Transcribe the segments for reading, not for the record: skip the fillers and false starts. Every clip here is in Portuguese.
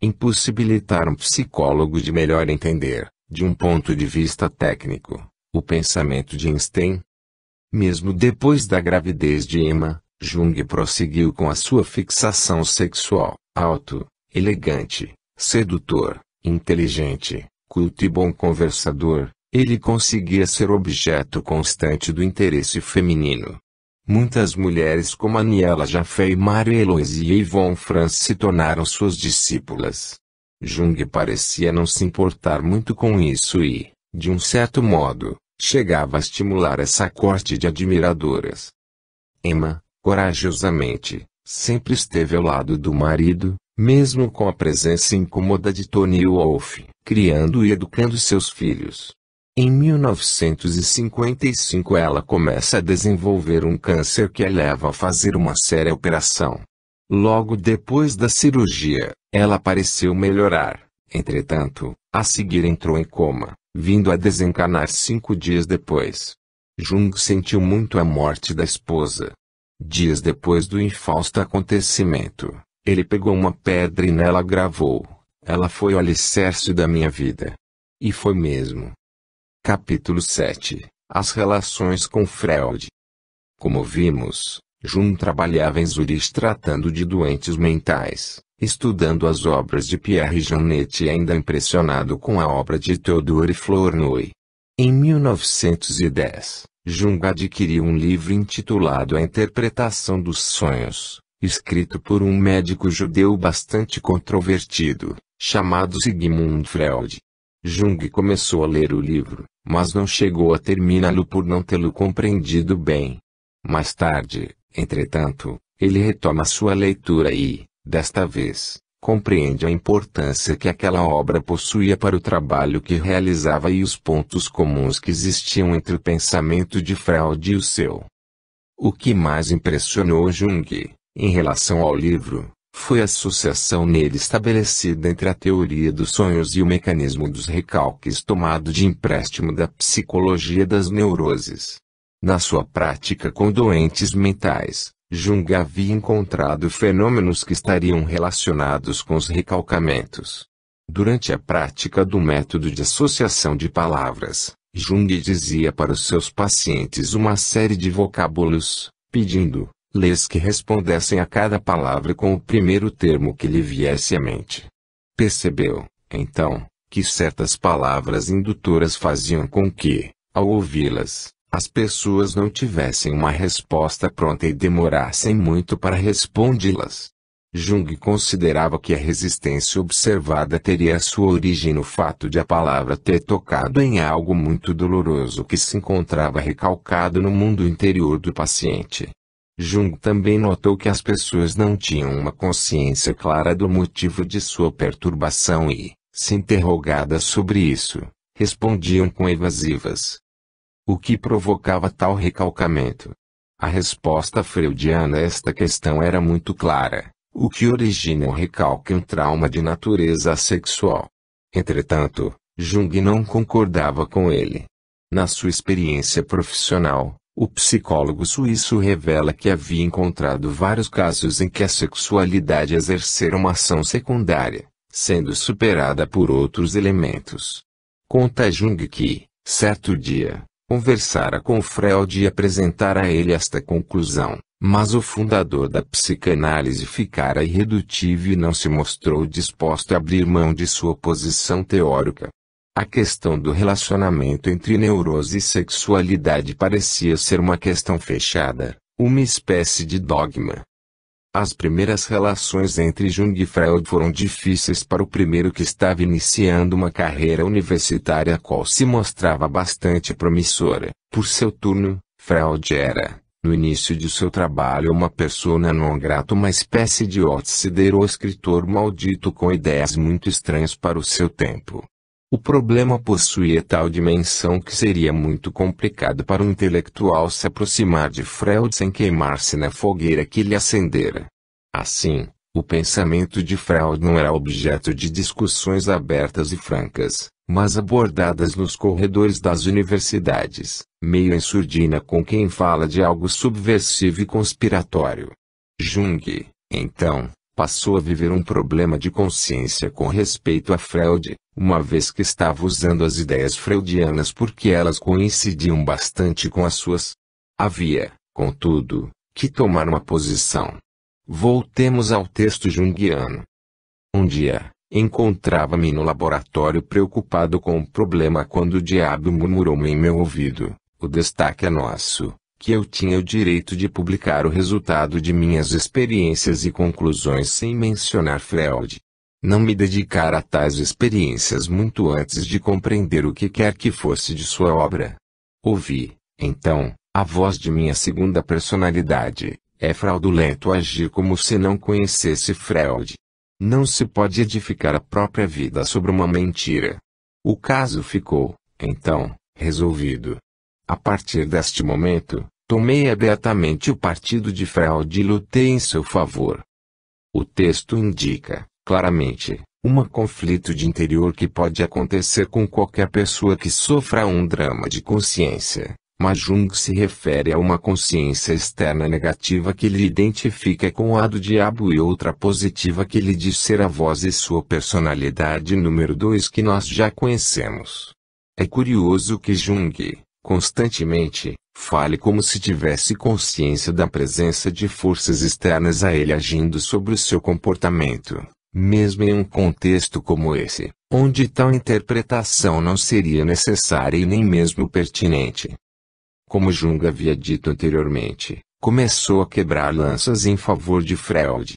impossibilitar um psicólogo de melhor entender, de um ponto de vista técnico, o pensamento de Einstein. Mesmo depois da gravidez de Emma, Jung prosseguiu com a sua fixação sexual, alto, elegante, sedutor, inteligente, culto e bom conversador. Ele conseguia ser objeto constante do interesse feminino. Muitas mulheres como Aniela Jaffe, Marie-Héloïse e Yvonne France se tornaram suas discípulas. Jung parecia não se importar muito com isso e, de um certo modo, chegava a estimular essa corte de admiradoras. Emma, corajosamente, sempre esteve ao lado do marido, mesmo com a presença incômoda de Tony Wolff, criando e educando seus filhos. Em 1955 ela começa a desenvolver um câncer que a leva a fazer uma séria operação. Logo depois da cirurgia, ela pareceu melhorar. Entretanto, a seguir entrou em coma, vindo a desencarnar 5 dias depois. Jung sentiu muito a morte da esposa. Dias depois do infausto acontecimento, ele pegou uma pedra e nela gravou: "Ela foi o alicerce da minha vida." E foi mesmo. Capítulo 7. As relações com Freud. Como vimos, Jung trabalhava em Zuriche tratando de doentes mentais, estudando as obras de Pierre Janet e ainda impressionado com a obra de Theodore Flournoy. Em 1910, Jung adquiriu um livro intitulado A Interpretação dos Sonhos, escrito por um médico judeu bastante controvertido, chamado Sigmund Freud. Jung começou a ler o livro, mas não chegou a terminá-lo por não tê-lo compreendido bem. Mais tarde, entretanto, ele retoma sua leitura e, desta vez, compreende a importância que aquela obra possuía para o trabalho que realizava e os pontos comuns que existiam entre o pensamento de Freud e o seu. O que mais impressionou Jung, em relação ao livro, foi a associação nele estabelecida entre a teoria dos sonhos e o mecanismo dos recalques tomado de empréstimo da psicologia das neuroses. Na sua prática com doentes mentais, Jung havia encontrado fenômenos que estariam relacionados com os recalcamentos. Durante a prática do método de associação de palavras, Jung dizia para os seus pacientes uma série de vocábulos, pedindo-lhes que respondessem a cada palavra com o primeiro termo que lhe viesse à mente. Percebeu, então, que certas palavras indutoras faziam com que, ao ouvi-las, as pessoas não tivessem uma resposta pronta e demorassem muito para respondê-las. Jung considerava que a resistência observada teria sua origem no fato de a palavra ter tocado em algo muito doloroso que se encontrava recalcado no mundo interior do paciente. Jung também notou que as pessoas não tinham uma consciência clara do motivo de sua perturbação e, se interrogadas sobre isso, respondiam com evasivas. O que provocava tal recalcamento? A resposta freudiana a esta questão era muito clara. O que origina o recalque é um trauma de natureza sexual. Entretanto, Jung não concordava com ele. Na sua experiência profissional, o psicólogo suíço revela que havia encontrado vários casos em que a sexualidade exercera uma ação secundária, sendo superada por outros elementos. Conta Jung que, certo dia, conversara com Freud e apresentara a ele esta conclusão, mas o fundador da psicanálise ficara irredutível e não se mostrou disposto a abrir mão de sua posição teórica. A questão do relacionamento entre neurose e sexualidade parecia ser uma questão fechada, uma espécie de dogma. As primeiras relações entre Jung e Freud foram difíceis para o primeiro que estava iniciando uma carreira universitária a qual se mostrava bastante promissora. Por seu turno, Freud era, no início de seu trabalho, uma persona non grata, uma espécie de outsider ou escritor maldito com ideias muito estranhas para o seu tempo. O problema possuía tal dimensão que seria muito complicado para um intelectual se aproximar de Freud sem queimar-se na fogueira que lhe acendera. Assim, o pensamento de Freud não era objeto de discussões abertas e francas, mas abordadas nos corredores das universidades, meio em surdina com quem fala de algo subversivo e conspiratório. Jung, então, passou a viver um problema de consciência com respeito a Freud, uma vez que estava usando as ideias freudianas porque elas coincidiam bastante com as suas. Havia, contudo, que tomar uma posição. Voltemos ao texto junguiano. Um dia, encontrava-me no laboratório preocupado com o problema quando o diabo murmurou-me em meu ouvido: o destaque é nosso, que eu tinha o direito de publicar o resultado de minhas experiências e conclusões sem mencionar Freud. Não me dedicar a tais experiências muito antes de compreender o que quer que fosse de sua obra. Ouvi, então, a voz de minha segunda personalidade: é fraudulento agir como se não conhecesse Freud. Não se pode edificar a própria vida sobre uma mentira. O caso ficou, então, resolvido. A partir deste momento, tomei abertamente o partido de Freud e lutei em seu favor. O texto indica, claramente, um conflito de interior que pode acontecer com qualquer pessoa que sofra um drama de consciência, mas Jung se refere a uma consciência externa negativa que lhe identifica com a do diabo e outra positiva que lhe diz ser a voz e sua personalidade número 2 que nós já conhecemos. É curioso que Jung, constantemente, fale como se tivesse consciência da presença de forças externas a ele agindo sobre o seu comportamento, mesmo em um contexto como esse, onde tal interpretação não seria necessária e nem mesmo pertinente. Como Jung havia dito anteriormente, começou a quebrar lanças em favor de Freud.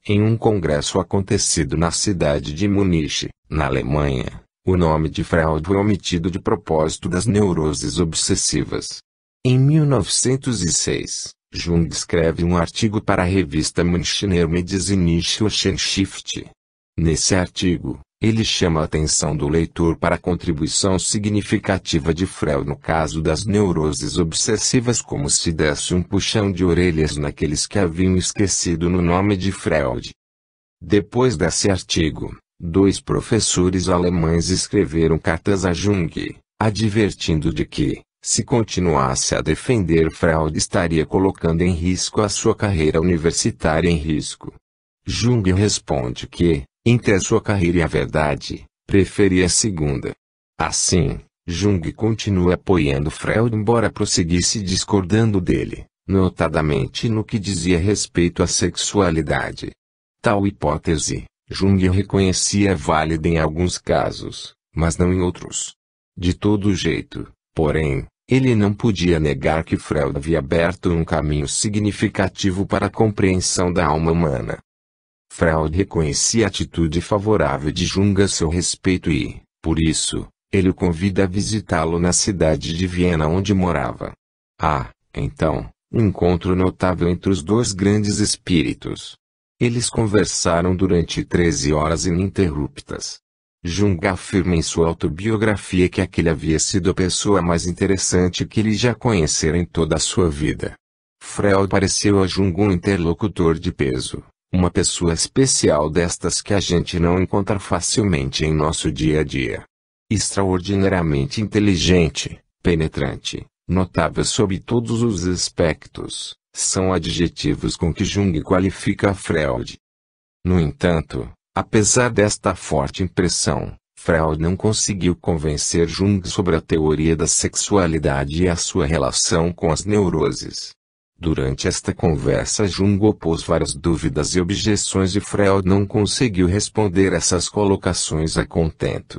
Em um congresso acontecido na cidade de Munique, na Alemanha, o nome de Freud foi omitido de propósito das neuroses obsessivas. Em 1906, Jung escreve um artigo para a revista Münchner Medizinische Wissenschaft. Nesse artigo, ele chama a atenção do leitor para a contribuição significativa de Freud no caso das neuroses obsessivas, como se desse um puxão de orelhas naqueles que haviam esquecido no nome de Freud. Depois desse artigo, 2 professores alemães escreveram cartas a Jung, advertindo de que, se continuasse a defender Freud, estaria colocando em risco a sua carreira universitária em risco. Jung responde que, entre a sua carreira e a verdade, preferia a segunda. Assim, Jung continua apoiando Freud embora prosseguisse discordando dele, notadamente no que dizia respeito à sexualidade. Tal hipótese, Jung reconhecia válida em alguns casos, mas não em outros. De todo jeito, porém, ele não podia negar que Freud havia aberto um caminho significativo para a compreensão da alma humana. Freud reconhecia a atitude favorável de Jung a seu respeito e, por isso, ele o convida a visitá-lo na cidade de Viena onde morava. Há, então, um encontro notável entre os 2 grandes espíritos. Eles conversaram durante 13 horas ininterruptas. Jung afirma em sua autobiografia que aquele havia sido a pessoa mais interessante que ele já conhecera em toda a sua vida. Freud pareceu a Jung um interlocutor de peso. Uma pessoa especial destas que a gente não encontra facilmente em nosso dia a dia. Extraordinariamente inteligente, penetrante, notável sob todos os aspectos, são adjetivos com que Jung qualifica a Freud. No entanto, apesar desta forte impressão, Freud não conseguiu convencer Jung sobre a teoria da sexualidade e a sua relação com as neuroses. Durante esta conversa Jung opôs várias dúvidas e objeções e Freud não conseguiu responder essas colocações a contento.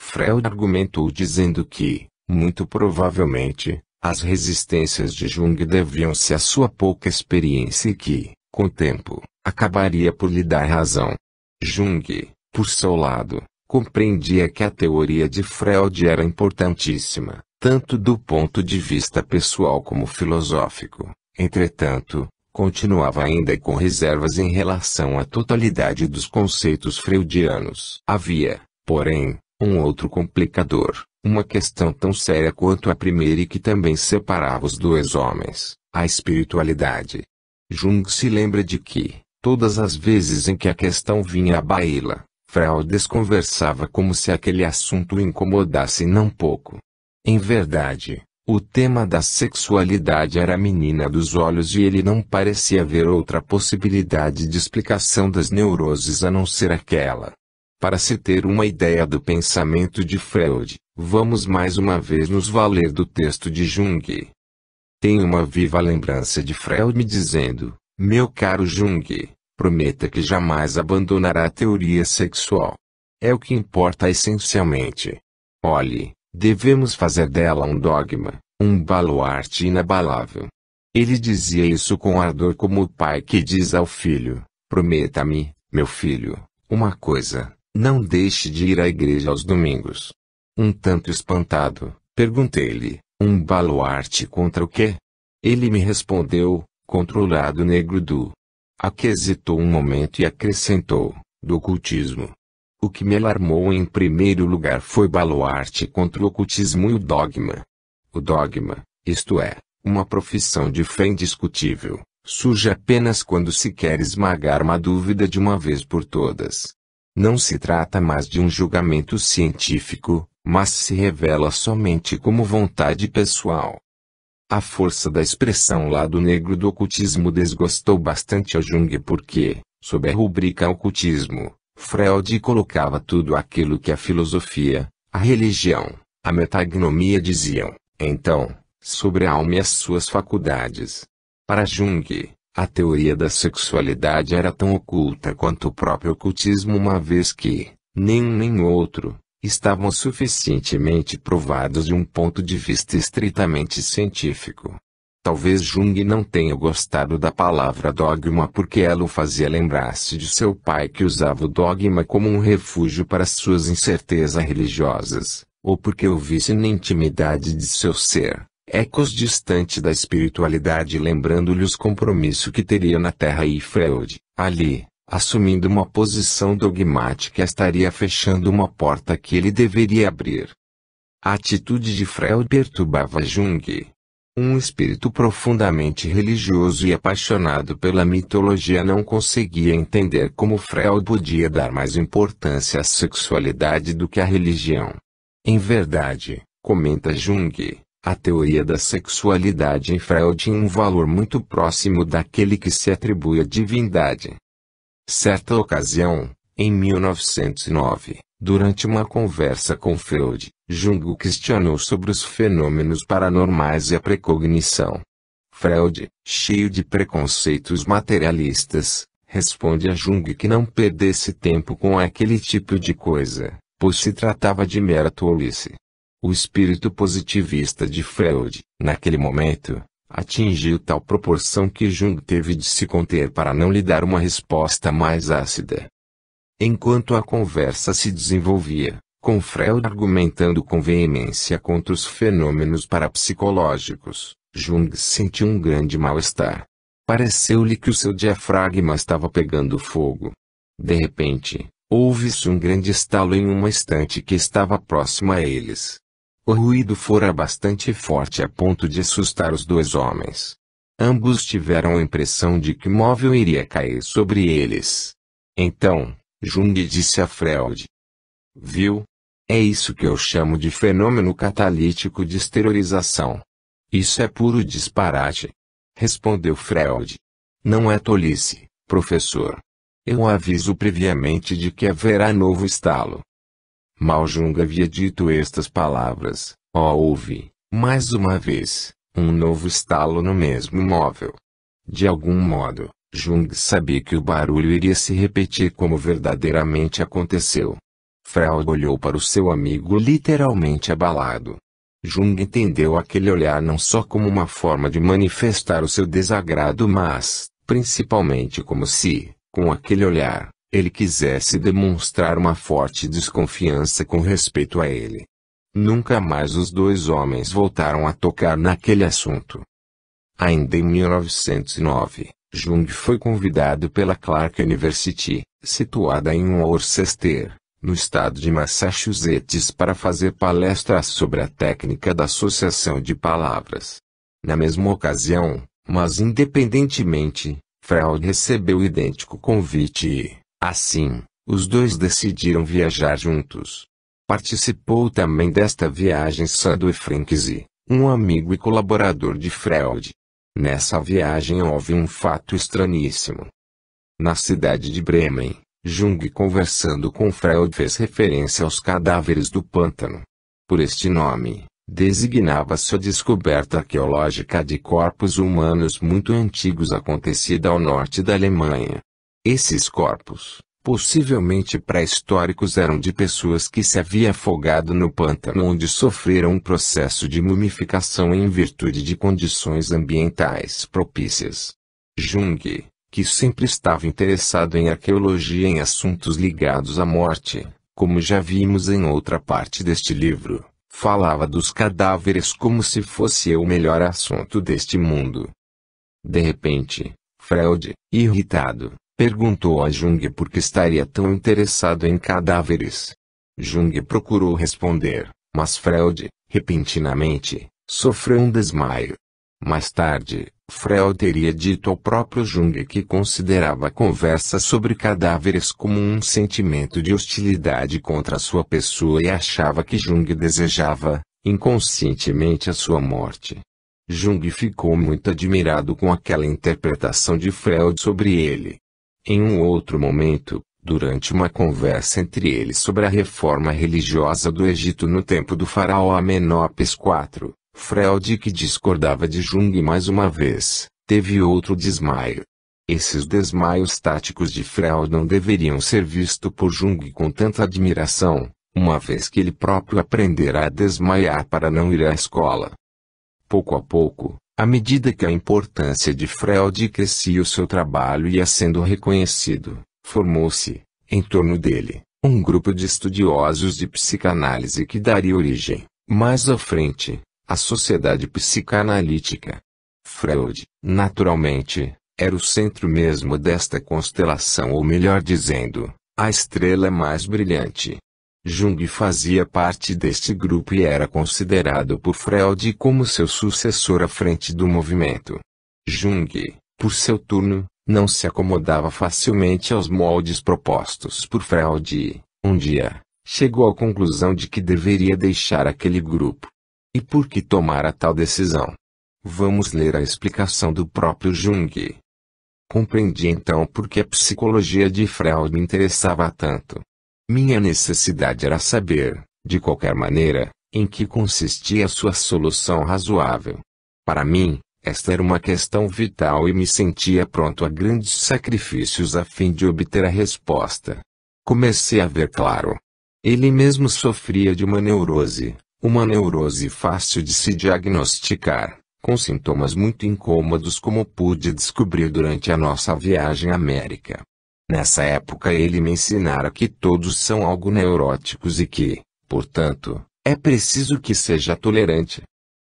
Freud argumentou dizendo que, muito provavelmente, as resistências de Jung deviam-se à sua pouca experiência e que, com o tempo, acabaria por lhe dar razão. Jung, por seu lado, compreendia que a teoria de Freud era importantíssima, tanto do ponto de vista pessoal como filosófico. Entretanto, continuava ainda com reservas em relação à totalidade dos conceitos freudianos. Havia, porém, um outro complicador, uma questão tão séria quanto a primeira e que também separava os 2 homens, a espiritualidade. Jung se lembra de que, todas as vezes em que a questão vinha à baila, Freud desconversava como se aquele assunto o incomodasse não pouco. Em verdade, O tema da sexualidade era a menina dos olhos e ele não parecia ver outra possibilidade de explicação das neuroses a não ser aquela. Para se ter uma ideia do pensamento de Freud, vamos mais uma vez nos valer do texto de Jung. Tenho uma viva lembrança de Freud me dizendo: meu caro Jung, prometa que jamais abandonará a teoria sexual. É o que importa essencialmente. Olhe, devemos fazer dela um dogma, um baluarte inabalável. Ele dizia isso com ardor como o pai que diz ao filho: prometa-me, meu filho, uma coisa, não deixe de ir à igreja aos domingos. Um tanto espantado, perguntei-lhe: um baluarte contra o quê? Ele me respondeu: contra o lado negro do... Aqui hesitou um momento e acrescentou: do ocultismo. O que me alarmou em primeiro lugar foi baluarte contra o ocultismo e o dogma. O dogma, isto é, uma profissão de fé indiscutível, surge apenas quando se quer esmagar uma dúvida de uma vez por todas. Não se trata mais de um julgamento científico, mas se revela somente como vontade pessoal. A força da expressão lado negro do ocultismo desgostou bastante a Jung porque, sob a rubrica ocultismo, Freud colocava tudo aquilo que a filosofia, a religião, a metagnomia diziam, então, sobre a alma e as suas faculdades. Para Jung, a teoria da sexualidade era tão oculta quanto o próprio ocultismo, uma vez que, nem um nem outro, estavam suficientemente provados de um ponto de vista estritamente científico. Talvez Jung não tenha gostado da palavra dogma porque ela o fazia lembrar-se de seu pai que usava o dogma como um refúgio para suas incertezas religiosas, ou porque o visse na intimidade de seu ser, ecos distante da espiritualidade lembrando-lhe os compromissos que teria na Terra e Freud, ali, assumindo uma posição dogmática estaria fechando uma porta que ele deveria abrir. A atitude de Freud perturbava Jung. Um espírito profundamente religioso e apaixonado pela mitologia não conseguia entender como Freud podia dar mais importância à sexualidade do que à religião. Em verdade, comenta Jung, a teoria da sexualidade em Freud tinha um valor muito próximo daquele que se atribui à divindade. Certa ocasião, em 1909, durante uma conversa com Freud, Jung o questionou sobre os fenômenos paranormais e a precognição. Freud, cheio de preconceitos materialistas, responde a Jung que não perdesse tempo com aquele tipo de coisa, pois se tratava de mera tolice. O espírito positivista de Freud, naquele momento, atingiu tal proporção que Jung teve de se conter para não lhe dar uma resposta mais ácida. Enquanto a conversa se desenvolvia, com Freud argumentando com veemência contra os fenômenos parapsicológicos, Jung sentiu um grande mal-estar. Pareceu-lhe que o seu diafragma estava pegando fogo. De repente, houve-se um grande estalo em uma estante que estava próxima a eles. O ruído fora bastante forte a ponto de assustar os dois homens. Ambos tiveram a impressão de que o móvel iria cair sobre eles. Então, Jung disse a Freud: viu? É isso que eu chamo de fenômeno catalítico de exteriorização. Isso é puro disparate. Respondeu Freud. Não é tolice, professor. Eu aviso previamente de que haverá novo estalo. Mal Jung havia dito estas palavras, houve, mais uma vez, um novo estalo no mesmo móvel. De algum modo, Jung sabia que o barulho iria se repetir como verdadeiramente aconteceu. Freud olhou para o seu amigo literalmente abalado. Jung entendeu aquele olhar não só como uma forma de manifestar o seu desagrado, mas, principalmente, como se, com aquele olhar, ele quisesse demonstrar uma forte desconfiança com respeito a ele. Nunca mais os dois homens voltaram a tocar naquele assunto. Ainda em 1909, Jung foi convidado pela Clark University, situada em Worcester, no estado de Massachusetts, para fazer palestras sobre a técnica da associação de palavras. Na mesma ocasião, mas independentemente, Freud recebeu o idêntico convite e, assim, os dois decidiram viajar juntos. Participou também desta viagem Sandor Franks e, um amigo e colaborador de Freud. Nessa viagem houve um fato estranhíssimo. Na cidade de Bremen, Jung, conversando com Freud, fez referência aos cadáveres do pântano. Por este nome, designava-se a descoberta arqueológica de corpos humanos muito antigos acontecida ao norte da Alemanha. Esses corpos, possivelmente pré-históricos, eram de pessoas que se haviam afogado no pântano, onde sofreram um processo de mumificação em virtude de condições ambientais propícias. Jung, que sempre estava interessado em arqueologia e em assuntos ligados à morte, como já vimos em outra parte deste livro, falava dos cadáveres como se fosse o melhor assunto deste mundo. De repente, Freud, irritado, perguntou a Jung por que estaria tão interessado em cadáveres. Jung procurou responder, mas Freud, repentinamente, sofreu um desmaio. Mais tarde, Freud teria dito ao próprio Jung que considerava a conversa sobre cadáveres como um sentimento de hostilidade contra sua pessoa e achava que Jung desejava, inconscientemente, a sua morte. Jung ficou muito admirado com aquela interpretação de Freud sobre ele. Em um outro momento, durante uma conversa entre eles sobre a reforma religiosa do Egito no tempo do faraó Amenópis IV, Freud, que discordava de Jung mais uma vez, teve outro desmaio. Esses desmaios táticos de Freud não deveriam ser vistos por Jung com tanta admiração, uma vez que ele próprio aprendera a desmaiar para não ir à escola. Pouco a pouco, à medida que a importância de Freud crescia e o seu trabalho ia sendo reconhecido, formou-se, em torno dele, um grupo de estudiosos de psicanálise que daria origem, mais à frente, à Sociedade Psicanalítica. Freud, naturalmente, era o centro mesmo desta constelação, ou melhor dizendo, a estrela mais brilhante. Jung fazia parte deste grupo e era considerado por Freud como seu sucessor à frente do movimento. Jung, por seu turno, não se acomodava facilmente aos moldes propostos por Freud e, um dia, chegou à conclusão de que deveria deixar aquele grupo. E por que tomara tal decisão? Vamos ler a explicação do próprio Jung. Compreendi então por que a psicologia de Freud me interessava tanto. Minha necessidade era saber, de qualquer maneira, em que consistia sua solução razoável. Para mim, esta era uma questão vital e me sentia pronto a grandes sacrifícios a fim de obter a resposta. Comecei a ver claro. Ele mesmo sofria de uma neurose fácil de se diagnosticar, com sintomas muito incômodos, como pude descobrir durante a nossa viagem à América. Nessa época ele me ensinara que todos são algo neuróticos e que, portanto, é preciso que seja tolerante.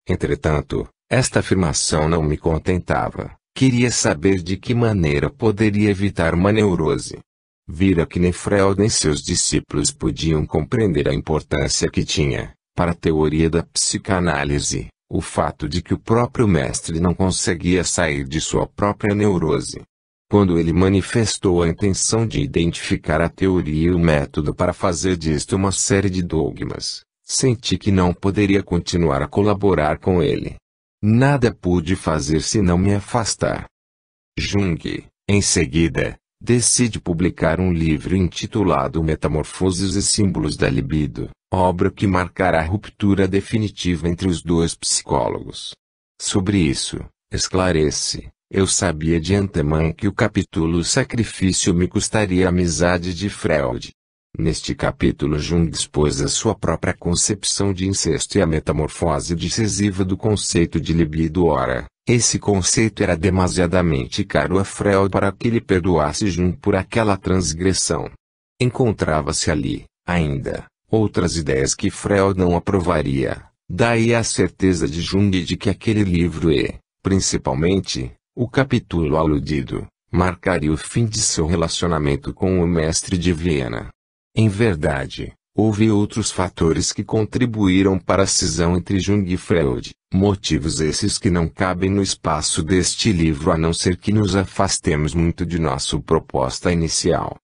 Entretanto, esta afirmação não me contentava. Queria saber de que maneira poderia evitar uma neurose. Vira que nem Freud nem seus discípulos podiam compreender a importância que tinha, para a teoria da psicanálise, o fato de que o próprio mestre não conseguia sair de sua própria neurose. Quando ele manifestou a intenção de identificar a teoria e o método para fazer disto uma série de dogmas, senti que não poderia continuar a colaborar com ele. Nada pude fazer senão me afastar. Jung, em seguida, decide publicar um livro intitulado Metamorfoses e Símbolos da Libido, obra que marcará a ruptura definitiva entre os dois psicólogos. Sobre isso, esclarece, eu sabia de antemão que o capítulo Sacrifício me custaria a amizade de Freud. Neste capítulo Jung expôs a sua própria concepção de incesto e a metamorfose decisiva do conceito de libido. Ora, esse conceito era demasiadamente caro a Freud para que ele perdoasse Jung por aquela transgressão. Encontrava-se ali, ainda, outras ideias que Freud não aprovaria, daí a certeza de Jung de que aquele livro e, principalmente, o capítulo aludido, marcaria o fim de seu relacionamento com o mestre de Viena. Em verdade, houve outros fatores que contribuíram para a cisão entre Jung e Freud, motivos esses que não cabem no espaço deste livro a não ser que nos afastemos muito de nossa proposta inicial.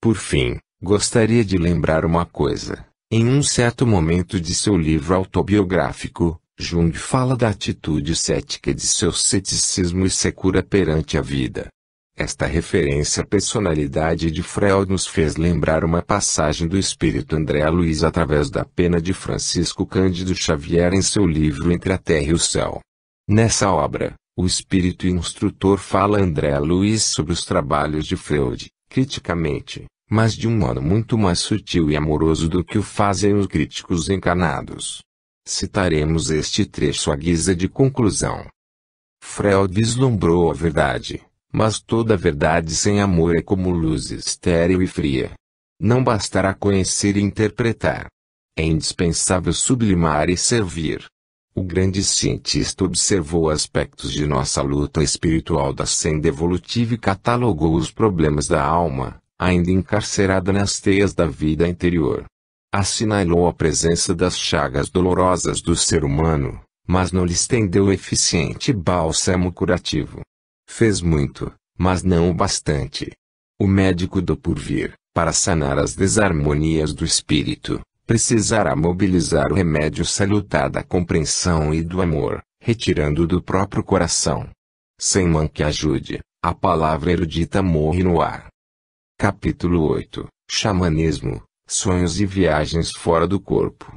Por fim, gostaria de lembrar uma coisa. Em um certo momento de seu livro autobiográfico, Jung fala da atitude cética de seu ceticismo e secura perante a vida. Esta referência à personalidade de Freud nos fez lembrar uma passagem do espírito André Luiz através da pena de Francisco Cândido Xavier em seu livro Entre a Terra e o Céu. Nessa obra, o espírito instrutor fala a André Luiz sobre os trabalhos de Freud, criticamente, mas de um modo muito mais sutil e amoroso do que o fazem os críticos encarnados. Citaremos este trecho à guisa de conclusão. Freud vislumbrou a verdade, mas toda verdade sem amor é como luz estéril e fria. Não bastará conhecer e interpretar. É indispensável sublimar e servir. O grande cientista observou aspectos de nossa luta espiritual da senda evolutiva e catalogou os problemas da alma, ainda encarcerada nas teias da vida interior. Assinalou a presença das chagas dolorosas do ser humano, mas não lhe estendeu o eficiente bálsamo curativo. Fez muito, mas não o bastante. O médico do porvir, para sanar as desarmonias do espírito, precisará mobilizar o remédio salutar da compreensão e do amor, retirando do próprio coração. Sem mão que ajude, a palavra erudita morre no ar. Capítulo 8 Xamanismo, Sonhos e Viagens Fora do Corpo.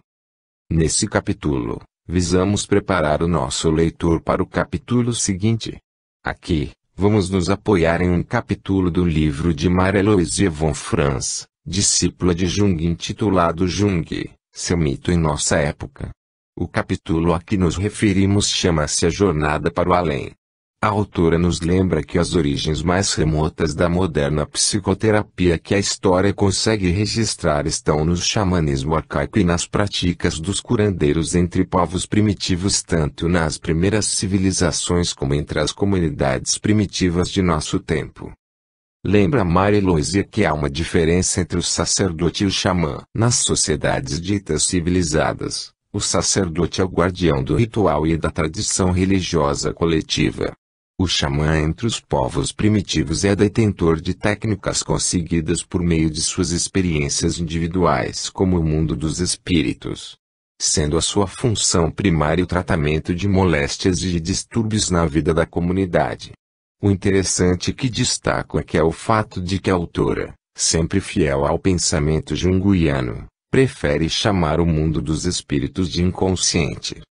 Nesse capítulo, visamos preparar o nosso leitor para o capítulo seguinte. Aqui, vamos nos apoiar em um capítulo do livro de Marie-Louise von Franz, discípula de Jung intitulado Jung, seu mito em nossa época. O capítulo a que nos referimos chama-se A Jornada para o Além. A autora nos lembra que as origens mais remotas da moderna psicoterapia que a história consegue registrar estão no xamanismo arcaico e nas práticas dos curandeiros entre povos primitivos tanto nas primeiras civilizações como entre as comunidades primitivas de nosso tempo. Lembra Marie-Louise que há uma diferença entre o sacerdote e o xamã. Nas sociedades ditas civilizadas, o sacerdote é o guardião do ritual e da tradição religiosa coletiva. O xamã entre os povos primitivos é detentor de técnicas conseguidas por meio de suas experiências individuais como o mundo dos espíritos. Sendo a sua função primária o tratamento de moléstias e de distúrbios na vida da comunidade. O interessante que destaco é o fato de que a autora, sempre fiel ao pensamento junguiano, prefere chamar o mundo dos espíritos de inconsciente.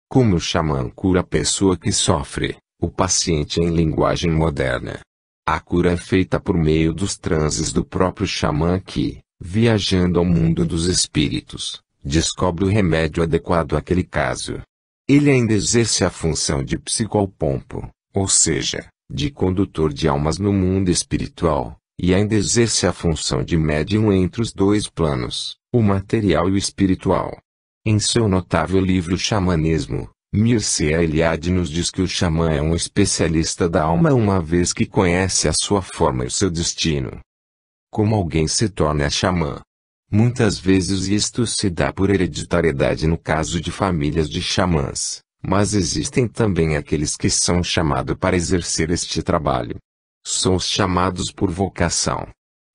Como o xamã cura a pessoa que sofre, o paciente em linguagem moderna. A cura é feita por meio dos transes do próprio xamã que, viajando ao mundo dos espíritos, descobre o remédio adequado àquele caso. Ele ainda exerce a função de psicopompo, ou seja, de condutor de almas no mundo espiritual, e ainda exerce a função de médium entre os dois planos, o material e o espiritual. Em seu notável livro Xamanismo, Mircea Eliade nos diz que o xamã é um especialista da alma uma vez que conhece a sua forma e o seu destino. Como alguém se torna xamã? Muitas vezes isto se dá por hereditariedade no caso de famílias de xamãs, mas existem também aqueles que são chamados para exercer este trabalho. São os chamados por vocação.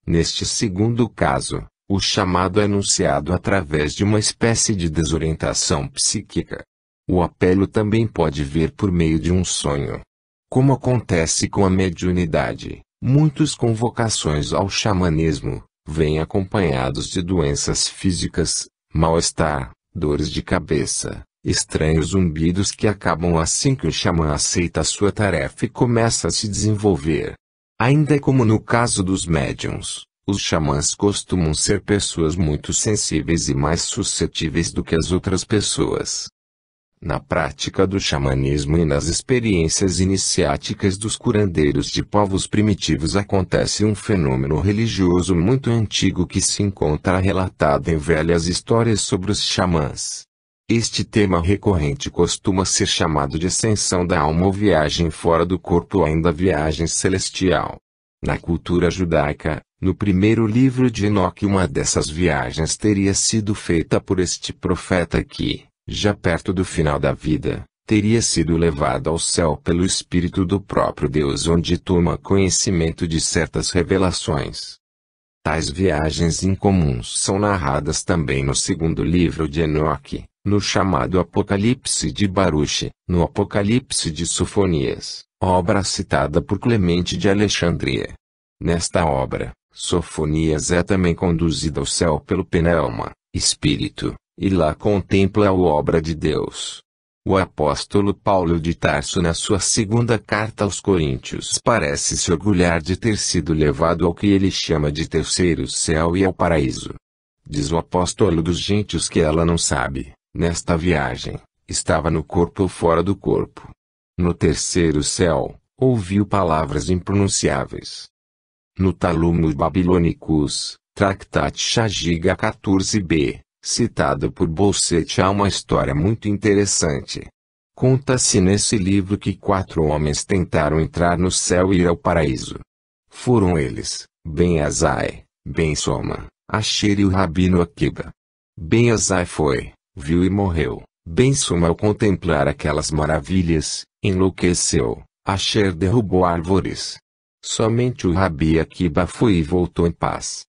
Neste segundo caso, o chamado é anunciado através de uma espécie de desorientação psíquica. O apelo também pode vir por meio de um sonho. Como acontece com a mediunidade, muitas convocações ao xamanismo vêm acompanhados de doenças físicas, mal-estar, dores de cabeça, estranhos zumbidos que acabam assim que o xamã aceita a sua tarefa e começa a se desenvolver. Ainda como no caso dos médiuns, os xamãs costumam ser pessoas muito sensíveis e mais suscetíveis do que as outras pessoas. Na prática do xamanismo e nas experiências iniciáticas dos curandeiros de povos primitivos acontece um fenômeno religioso muito antigo que se encontra relatado em velhas histórias sobre os xamãs. Este tema recorrente costuma ser chamado de ascensão da alma ou viagem fora do corpo ou ainda viagem celestial. Na cultura judaica, no primeiro livro de Enoque uma dessas viagens teria sido feita por este profeta que, já perto do final da vida, teria sido levado ao céu pelo Espírito do próprio Deus onde toma conhecimento de certas revelações. Tais viagens incomuns são narradas também no segundo livro de Enoque, no chamado Apocalipse de Baruch, no Apocalipse de Sofonias, obra citada por Clemente de Alexandria. Nesta obra, Sofonias é também conduzido ao céu pelo Pneuma, Espírito, e lá contempla a obra de Deus. O apóstolo Paulo de Tarso, na sua segunda carta aos Coríntios, parece se orgulhar de ter sido levado ao que ele chama de terceiro céu e ao paraíso. Diz o apóstolo dos gentios que ela não sabe, nesta viagem, estava no corpo ou fora do corpo. No terceiro céu, ouviu palavras impronunciáveis. No Talmud Babilônicos, Tractate Shagiga 14b, citado por Bolsete, há uma história muito interessante. Conta-se nesse livro que 4 homens tentaram entrar no céu e ir ao paraíso. Foram eles, Ben Azai, Ben Soma, Asher e o Rabino Akiba. Ben Azai foi, viu e morreu. Ben Soma, ao contemplar aquelas maravilhas, enlouqueceu. Asher derrubou árvores. Somente o Rabi Akiba foi e voltou em paz.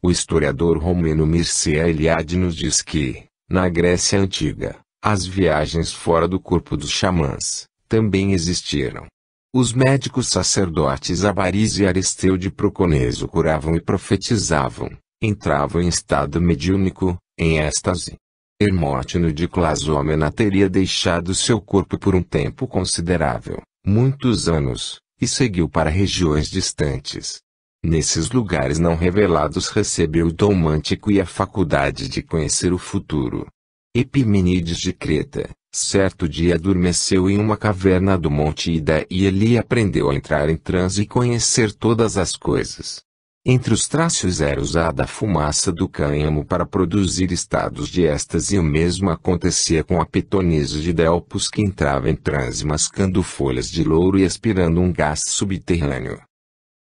O historiador romeno Mircea Eliade nos diz que, na Grécia Antiga, as viagens fora do corpo dos xamãs também existiram. Os médicos sacerdotes Abariz e Aristeu de Proconeso curavam e profetizavam, entravam em estado mediúnico, em êxtase. Hermótino de Clasômena teria deixado seu corpo por um tempo considerável, muitos anos, e seguiu para regiões distantes. Nesses lugares não revelados recebeu o dom mântico e a faculdade de conhecer o futuro. Epimenides de Creta, certo dia adormeceu em uma caverna do Monte Ida e ali aprendeu a entrar em transe e conhecer todas as coisas. Entre os trácios era usada a fumaça do cânhamo para produzir estados de êxtase, e o mesmo acontecia com a Pitonise de Delpos, que entrava em transe mascando folhas de louro e aspirando um gás subterrâneo.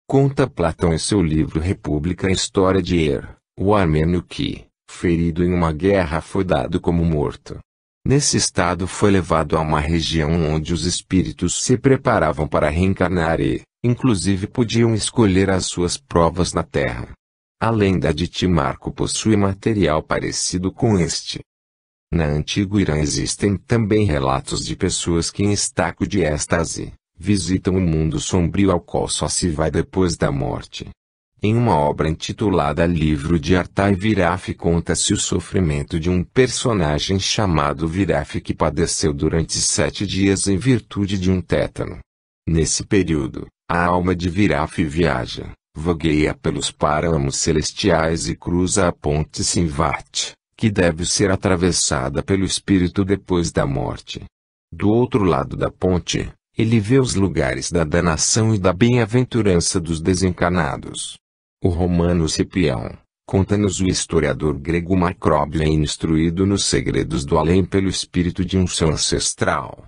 Conta Platão em seu livro República a história de o armênio que, ferido em uma guerra, foi dado como morto. Nesse estado foi levado a uma região onde os espíritos se preparavam para reencarnar e, inclusive, podiam escolher as suas provas na Terra. A lenda de Timarco possui material parecido com este. Na antigo Irã existem também relatos de pessoas que em estado de êxtase visitam o mundo sombrio ao qual só se vai depois da morte. Em uma obra intitulada Livro de Artai Viraf conta-se o sofrimento de um personagem chamado Viraf que padeceu durante 7 dias em virtude de um tétano. Nesse período, a alma de Viraf viaja, vagueia pelos parâmetros celestiais e cruza a ponte Simvat, que deve ser atravessada pelo espírito depois da morte. Do outro lado da ponte, ele vê os lugares da danação e da bem-aventurança dos desencarnados. O romano Cipião, conta-nos o historiador grego Macróbio, é instruído nos segredos do além pelo espírito de um seu ancestral.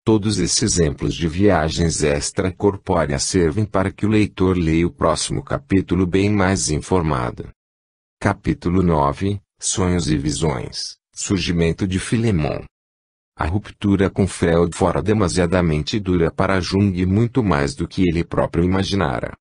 Todos esses exemplos de viagens extracorpóreas servem para que o leitor leia o próximo capítulo bem mais informado. Capítulo 9, Sonhos e Visões, Surgimento de Filemon. A ruptura com Freud fora demasiadamente dura para Jung, muito mais do que ele próprio imaginara.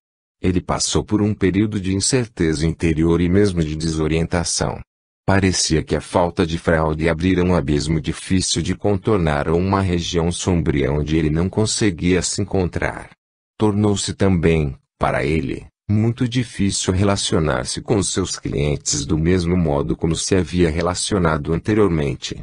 Ele passou por um período de incerteza interior e mesmo de desorientação. Parecia que a falta de Freud abrira um abismo difícil de contornar ou uma região sombria onde ele não conseguia se encontrar. Tornou-se também, para ele, muito difícil relacionar-se com seus clientes do mesmo modo como se havia relacionado anteriormente.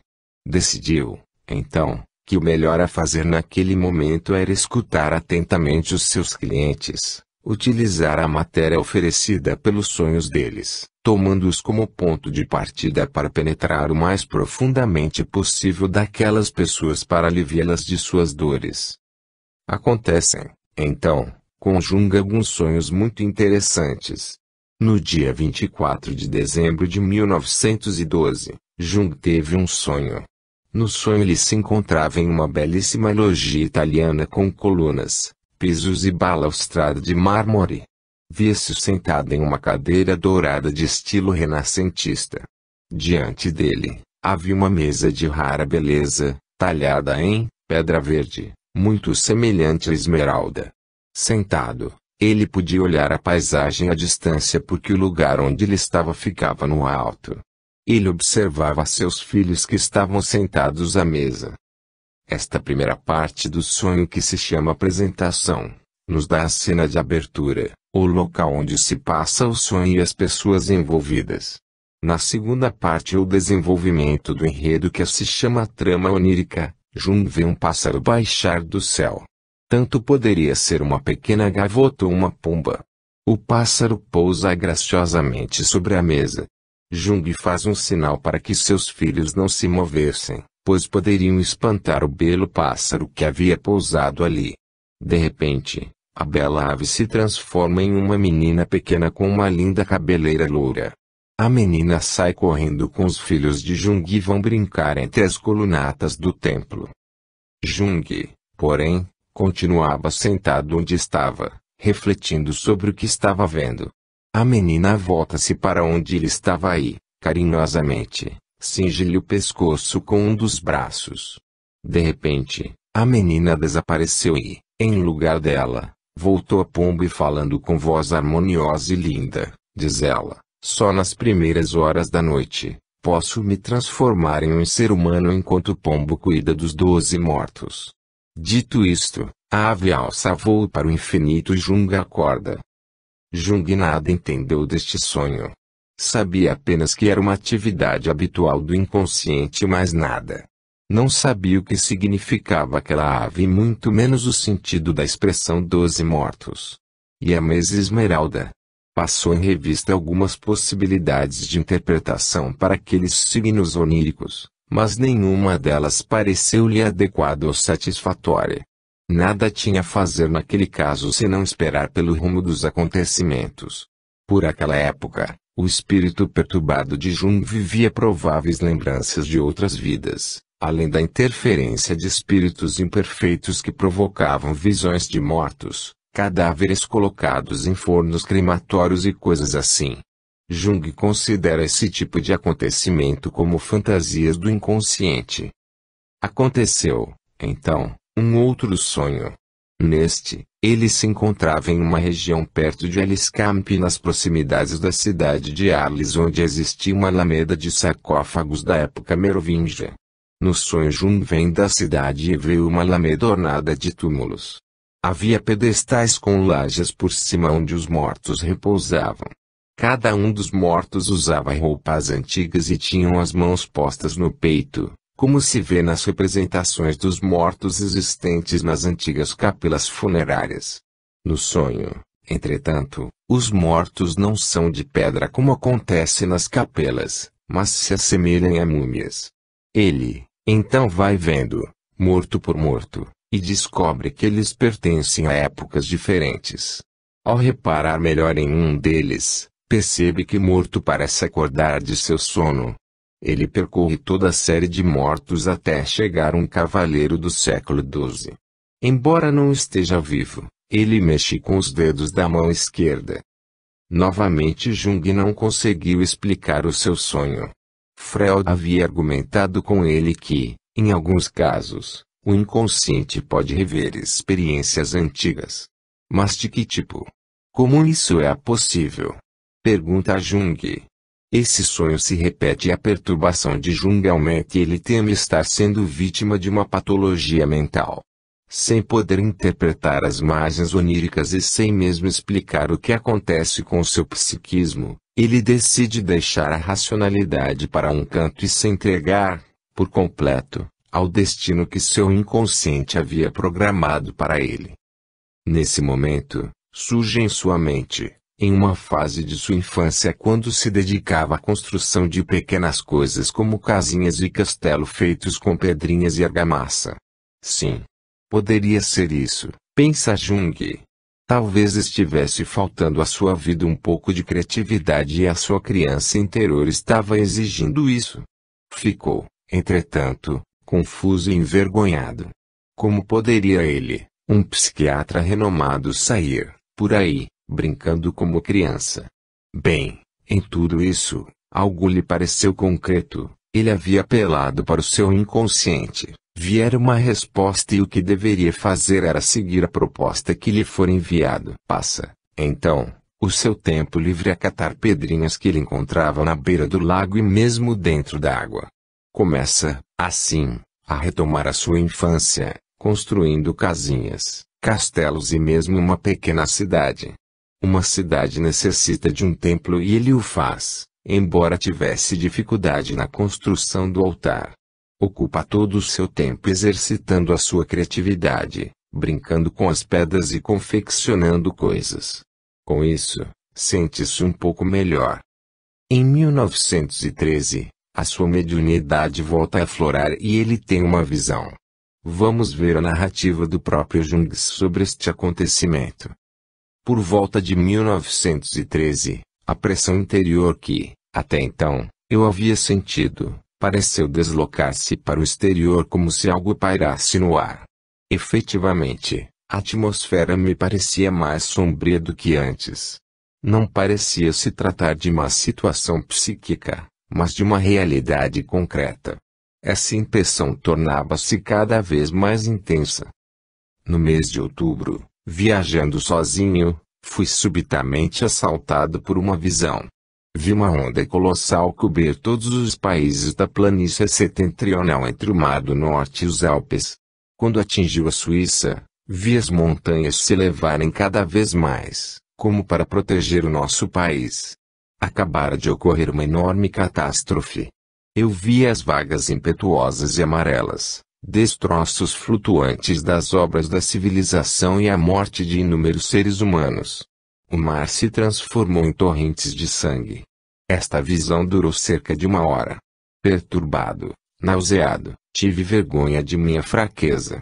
Decidiu, então, que o melhor a fazer naquele momento era escutar atentamente os seus clientes, utilizar a matéria oferecida pelos sonhos deles, tomando-os como ponto de partida para penetrar o mais profundamente possível daquelas pessoas para aliviá-las de suas dores. Acontecem, então, com Jung alguns sonhos muito interessantes. No dia 24 de dezembro de 1912, Jung teve um sonho. No sonho ele se encontrava em uma belíssima logia italiana com colunas, pisos e balaustrada de mármore. Via-se sentado em uma cadeira dourada de estilo renascentista. Diante dele, havia uma mesa de rara beleza, talhada em pedra verde, muito semelhante à esmeralda. Sentado, Ele podia olhar a paisagem à distância porque o lugar onde ele estava ficava no alto. Ele observava seus filhos que estavam sentados à mesa. Esta primeira parte do sonho, que se chama apresentação, nos dá a cena de abertura, o local onde se passa o sonho e as pessoas envolvidas. Na segunda parte, o desenvolvimento do enredo, que se chama trama onírica, Jung vê um pássaro baixar do céu. Tanto poderia ser uma pequena gaivota ou uma pomba. O pássaro pousa graciosamente sobre a mesa. Jung faz um sinal para que seus filhos não se movessem, pois poderiam espantar o belo pássaro que havia pousado ali. De repente, a bela ave se transforma em uma menina pequena com uma linda cabeleira loura. A menina sai correndo com os filhos de Jung e vão brincar entre as colunatas do templo. Jung, porém, continuava sentado onde estava, refletindo sobre o que estava vendo. A menina volta-se para onde ele estava e, carinhosamente, cinge-lhe o pescoço com um dos braços. De repente, a menina desapareceu e, em lugar dela, voltou a pomba e, falando com voz harmoniosa e linda, diz ela: só nas primeiras horas da noite, posso me transformar em um ser humano enquanto o pombo cuida dos 12 mortos. Dito isto, a ave alça voo para o infinito e Jung acorda. Jung nada entendeu deste sonho. Sabia apenas que era uma atividade habitual do inconsciente e mais nada. Não sabia o que significava aquela ave e muito menos o sentido da expressão 12 mortos. E a mesa esmeralda. Passou em revista algumas possibilidades de interpretação para aqueles signos oníricos, mas nenhuma delas pareceu-lhe adequada ou satisfatória. Nada tinha a fazer naquele caso senão esperar pelo rumo dos acontecimentos. Por aquela época, o espírito perturbado de Jung vivia prováveis lembranças de outras vidas, além da interferência de espíritos imperfeitos que provocavam visões de mortos, cadáveres colocados em fornos crematórios e coisas assim. Jung considera esse tipo de acontecimento como fantasias do inconsciente. Aconteceu, então, um outro sonho. Neste, ele se encontrava em uma região perto de Eliscamp, nas proximidades da cidade de Arles, onde existia uma alameda de sarcófagos da época merovingia. No sonho, Jung vem da cidade e vê uma alameda ornada de túmulos. Havia pedestais com lajes por cima onde os mortos repousavam. Cada um dos mortos usava roupas antigas e tinham as mãos postas no peito, como se vê nas representações dos mortos existentes nas antigas capelas funerárias. No sonho, entretanto, os mortos não são de pedra como acontece nas capelas, mas se assemelham a múmias. Ele, então, vai vendo, morto por morto, e descobre que eles pertencem a épocas diferentes. Ao reparar melhor em um deles, percebe que o morto parece acordar de seu sono. Ele percorre toda a série de mortos até chegar a um cavaleiro do século XII. Embora não esteja vivo, ele mexe com os dedos da mão esquerda. Novamente Jung não conseguiu explicar o seu sonho. Freud havia argumentado com ele que, em alguns casos, o inconsciente pode rever experiências antigas. Mas de que tipo? Como isso é possível? Pergunta a Jung. Esse sonho se repete e a perturbação de Jung aumenta e ele teme estar sendo vítima de uma patologia mental. Sem poder interpretar as imagens oníricas e sem mesmo explicar o que acontece com seu psiquismo, ele decide deixar a racionalidade para um canto e se entregar, por completo, ao destino que seu inconsciente havia programado para ele. Nesse momento, surge em sua mente, em uma fase de sua infância quando se dedicava à construção de pequenas coisas como casinhas e castelo feitos com pedrinhas e argamassa. Sim. Poderia ser isso, pensa Jung. Talvez estivesse faltando à sua vida um pouco de criatividade e a sua criança interior estava exigindo isso. Ficou, entretanto, confuso e envergonhado. Como poderia ele, um psiquiatra renomado, sair, por aí, brincando como criança? Bem, em tudo isso, algo lhe pareceu concreto. Ele havia apelado para o seu inconsciente, Viera uma resposta e o que deveria fazer era seguir a proposta que lhe for enviado. Passa, então, o seu tempo livre a catar pedrinhas que ele encontrava na beira do lago e mesmo dentro da água. Começa, assim, a retomar a sua infância, construindo casinhas, castelos e mesmo uma pequena cidade. Uma cidade necessita de um templo e ele o faz, embora tivesse dificuldade na construção do altar. Ocupa todo o seu tempo exercitando a sua criatividade, brincando com as pedras e confeccionando coisas. Com isso, sente-se um pouco melhor. Em 1913, a sua mediunidade volta a aflorar e ele tem uma visão. Vamos ver a narrativa do próprio Jung sobre este acontecimento. Por volta de 1913, a pressão interior que, até então, eu havia sentido, pareceu deslocar-se para o exterior como se algo pairasse no ar. Efetivamente, a atmosfera me parecia mais sombria do que antes. Não parecia se tratar de uma situação psíquica, mas de uma realidade concreta. Essa impressão tornava-se cada vez mais intensa. No mês de outubro, viajando sozinho, fui subitamente assaltado por uma visão. Vi uma onda colossal cobrir todos os países da planície setentrional entre o Mar do Norte e os Alpes. Quando atingiu a Suíça, vi as montanhas se elevarem cada vez mais, como para proteger o nosso país. Acabara de ocorrer uma enorme catástrofe. Eu via as vagas impetuosas e amarelas, destroços flutuantes das obras da civilização e a morte de inúmeros seres humanos. O mar se transformou em torrentes de sangue. Esta visão durou cerca de 1 hora. Perturbado, nauseado, tive vergonha de minha fraqueza.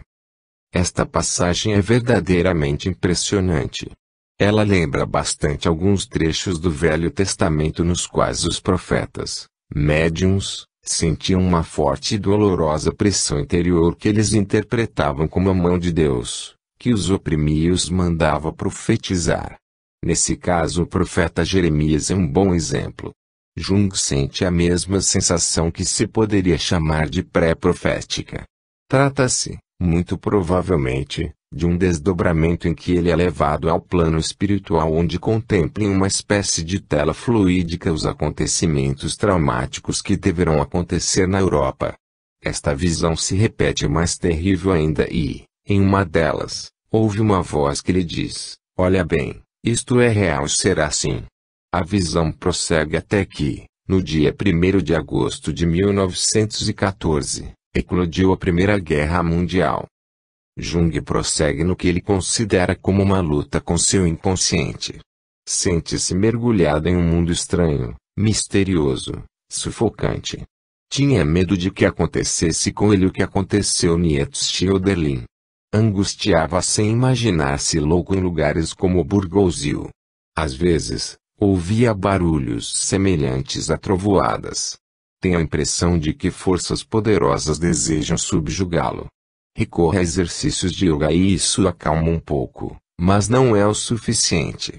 Esta passagem é verdadeiramente impressionante. Ela lembra bastante alguns trechos do Velho Testamento nos quais os profetas, médiuns, sentiam uma forte e dolorosa pressão interior que eles interpretavam como a mão de Deus, que os oprimia e os mandava profetizar. Nesse caso o profeta Jeremias é um bom exemplo. Jung sente a mesma sensação que se poderia chamar de pré-profética. Trata-se, muito provavelmente, de um desdobramento em que ele é levado ao plano espiritual onde contempla em uma espécie de tela fluídica os acontecimentos traumáticos que deverão acontecer na Europa. Esta visão se repete mais terrível ainda e, em uma delas, ouve uma voz que lhe diz, olha bem, isto é real e será assim. A visão prossegue até que, no dia 1º de agosto de 1914, eclodiu a Primeira Guerra Mundial. Jung prossegue no que ele considera como uma luta com seu inconsciente. Sente-se mergulhado em um mundo estranho, misterioso, sufocante. Tinha medo de que acontecesse com ele o que aconteceu Nietzsche ou Derlin. Angustiava-se em imaginar-se louco em lugares como Burgosville. Às vezes, ouvia barulhos semelhantes a trovoadas. Tem a impressão de que forças poderosas desejam subjugá-lo. Recorre a exercícios de yoga e isso acalma um pouco, mas não é o suficiente.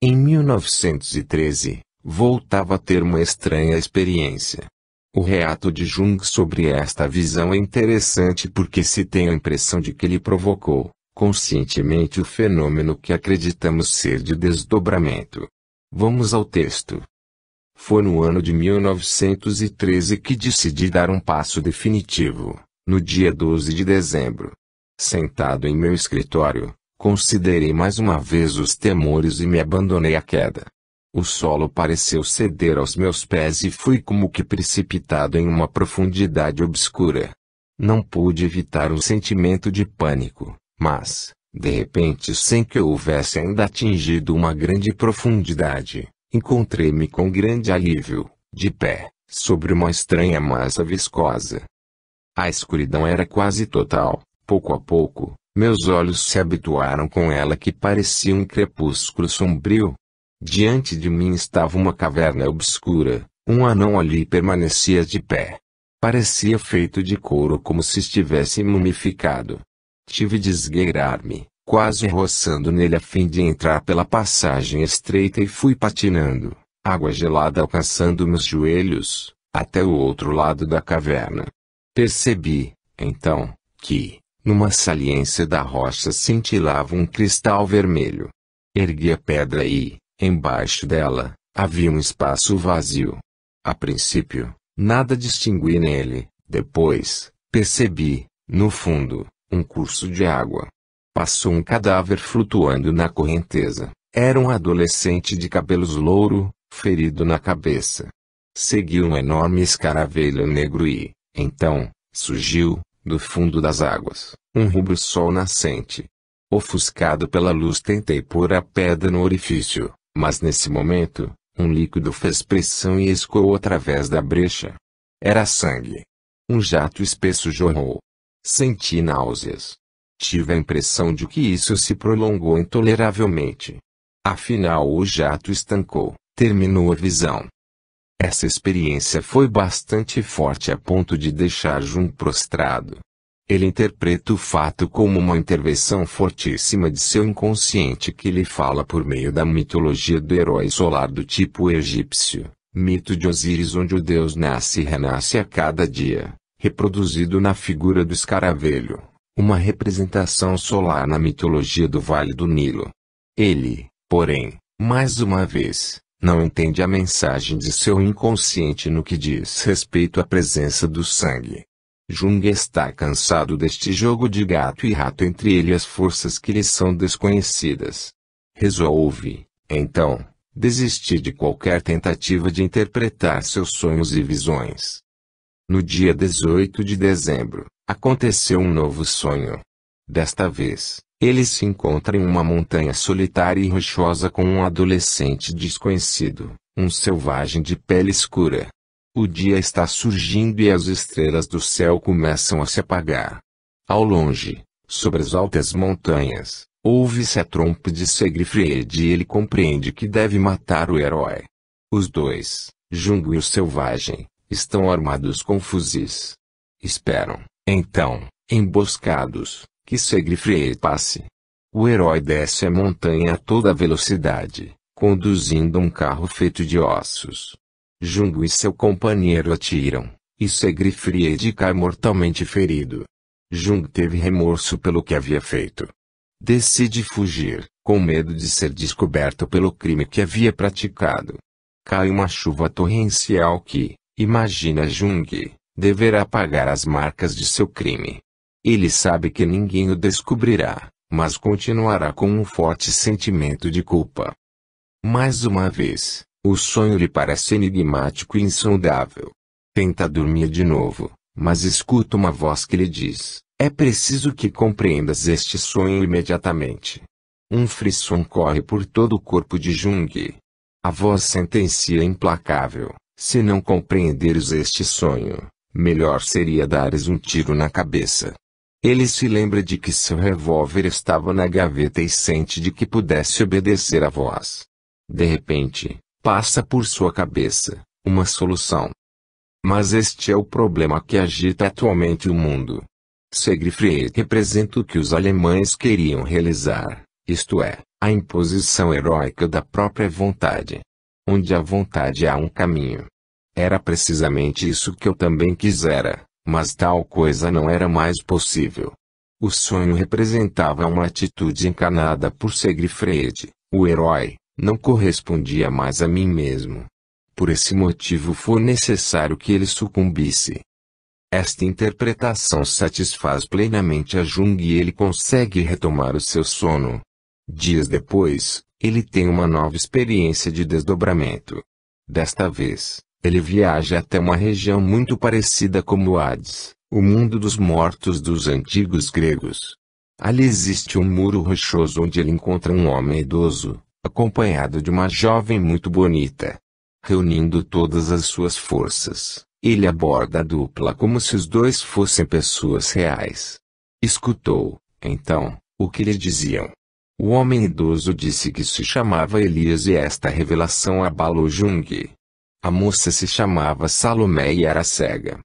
Em 1913, voltava a ter uma estranha experiência. O relato de Jung sobre esta visão é interessante porque se tem a impressão de que ele provocou, conscientemente, o fenômeno que acreditamos ser de desdobramento. Vamos ao texto. Foi no ano de 1913 que decidi dar um passo definitivo. No dia 12 de dezembro, sentado em meu escritório, considerei mais uma vez os temores e me abandonei à queda. O solo pareceu ceder aos meus pés e fui como que precipitado em uma profundidade obscura. Não pude evitar o sentimento de pânico, mas, de repente, sem que eu houvesse ainda atingido uma grande profundidade, encontrei-me com grande alívio, de pé, sobre uma estranha massa viscosa. A escuridão era quase total. Pouco a pouco, meus olhos se habituaram com ela que parecia um crepúsculo sombrio. Diante de mim estava uma caverna obscura, um anão ali permanecia de pé. Parecia feito de couro como se estivesse mumificado. Tive de esgueirar-me, quase roçando nele a fim de entrar pela passagem estreita e fui patinando, água gelada alcançando meus joelhos, até o outro lado da caverna. Percebi, então, que, numa saliência da rocha cintilava um cristal vermelho. Ergui a pedra e, embaixo dela, havia um espaço vazio. A princípio, nada distingui nele, depois, percebi, no fundo, um curso de água. Passou um cadáver flutuando na correnteza. Era um adolescente de cabelos louro, ferido na cabeça. Seguiu um enorme escaravelho negro e, então, surgiu, do fundo das águas, um rubro sol nascente. Ofuscado pela luz tentei pôr a pedra no orifício, mas nesse momento, um líquido fez pressão e escoou através da brecha. Era sangue. Um jato espesso jorrou. Senti náuseas. Tive a impressão de que isso se prolongou intoleravelmente. Afinal o jato estancou, terminou a visão. Essa experiência foi bastante forte a ponto de deixar Jung prostrado. Ele interpreta o fato como uma intervenção fortíssima de seu inconsciente que lhe fala por meio da mitologia do herói solar do tipo egípcio, mito de Osíris onde o deus nasce e renasce a cada dia, reproduzido na figura do escaravelho, uma representação solar na mitologia do Vale do Nilo. Ele, porém, mais uma vez, não entende a mensagem de seu inconsciente no que diz respeito à presença do sangue. Jung está cansado deste jogo de gato e rato entre ele e as forças que lhe são desconhecidas. Resolve, então, desistir de qualquer tentativa de interpretar seus sonhos e visões. No dia 18 de dezembro, aconteceu um novo sonho. Desta vez, ele se encontra em uma montanha solitária e rochosa com um adolescente desconhecido, um selvagem de pele escura. O dia está surgindo e as estrelas do céu começam a se apagar. Ao longe, sobre as altas montanhas, ouve-se a trompa de Siegfried e ele compreende que deve matar o herói. Os dois, Jung e o selvagem, estão armados com fuzis. Esperam, então, emboscados, que Siegfried passe. O herói desce a montanha a toda velocidade, conduzindo um carro feito de ossos. Jung e seu companheiro atiram, e Siegfried cai mortalmente ferido. Jung teve remorso pelo que havia feito. Decide fugir, com medo de ser descoberto pelo crime que havia praticado. Cai uma chuva torrencial que, imagina Jung, deverá pagar as marcas de seu crime. Ele sabe que ninguém o descobrirá, mas continuará com um forte sentimento de culpa. Mais uma vez, o sonho lhe parece enigmático e insondável. Tenta dormir de novo, mas escuta uma voz que lhe diz: é preciso que compreendas este sonho imediatamente. Um frisson corre por todo o corpo de Jung. A voz sentencia implacável: se não compreenderes este sonho, melhor seria dares um tiro na cabeça. Ele se lembra de que seu revólver estava na gaveta e sente de que pudesse obedecer à voz. De repente, passa por sua cabeça uma solução. Mas este é o problema que agita atualmente o mundo. Siegfried representa o que os alemães queriam realizar, isto é, a imposição heróica da própria vontade. Onde há vontade há um caminho. Era precisamente isso que eu também quisera, mas tal coisa não era mais possível. O sonho representava uma atitude encarnada por Siegfried, o herói, não correspondia mais a mim mesmo. Por esse motivo foi necessário que ele sucumbisse. Esta interpretação satisfaz plenamente a Jung e ele consegue retomar o seu sono. Dias depois, ele tem uma nova experiência de desdobramento. Desta vez, ele viaja até uma região muito parecida com o Hades, o mundo dos mortos dos antigos gregos. Ali existe um muro rochoso onde ele encontra um homem idoso, acompanhado de uma jovem muito bonita. Reunindo todas as suas forças, ele aborda a dupla como se os dois fossem pessoas reais. Escutou, então, o que lhe diziam. O homem idoso disse que se chamava Elias e esta revelação abalou Jung. A moça se chamava Salomé e era cega.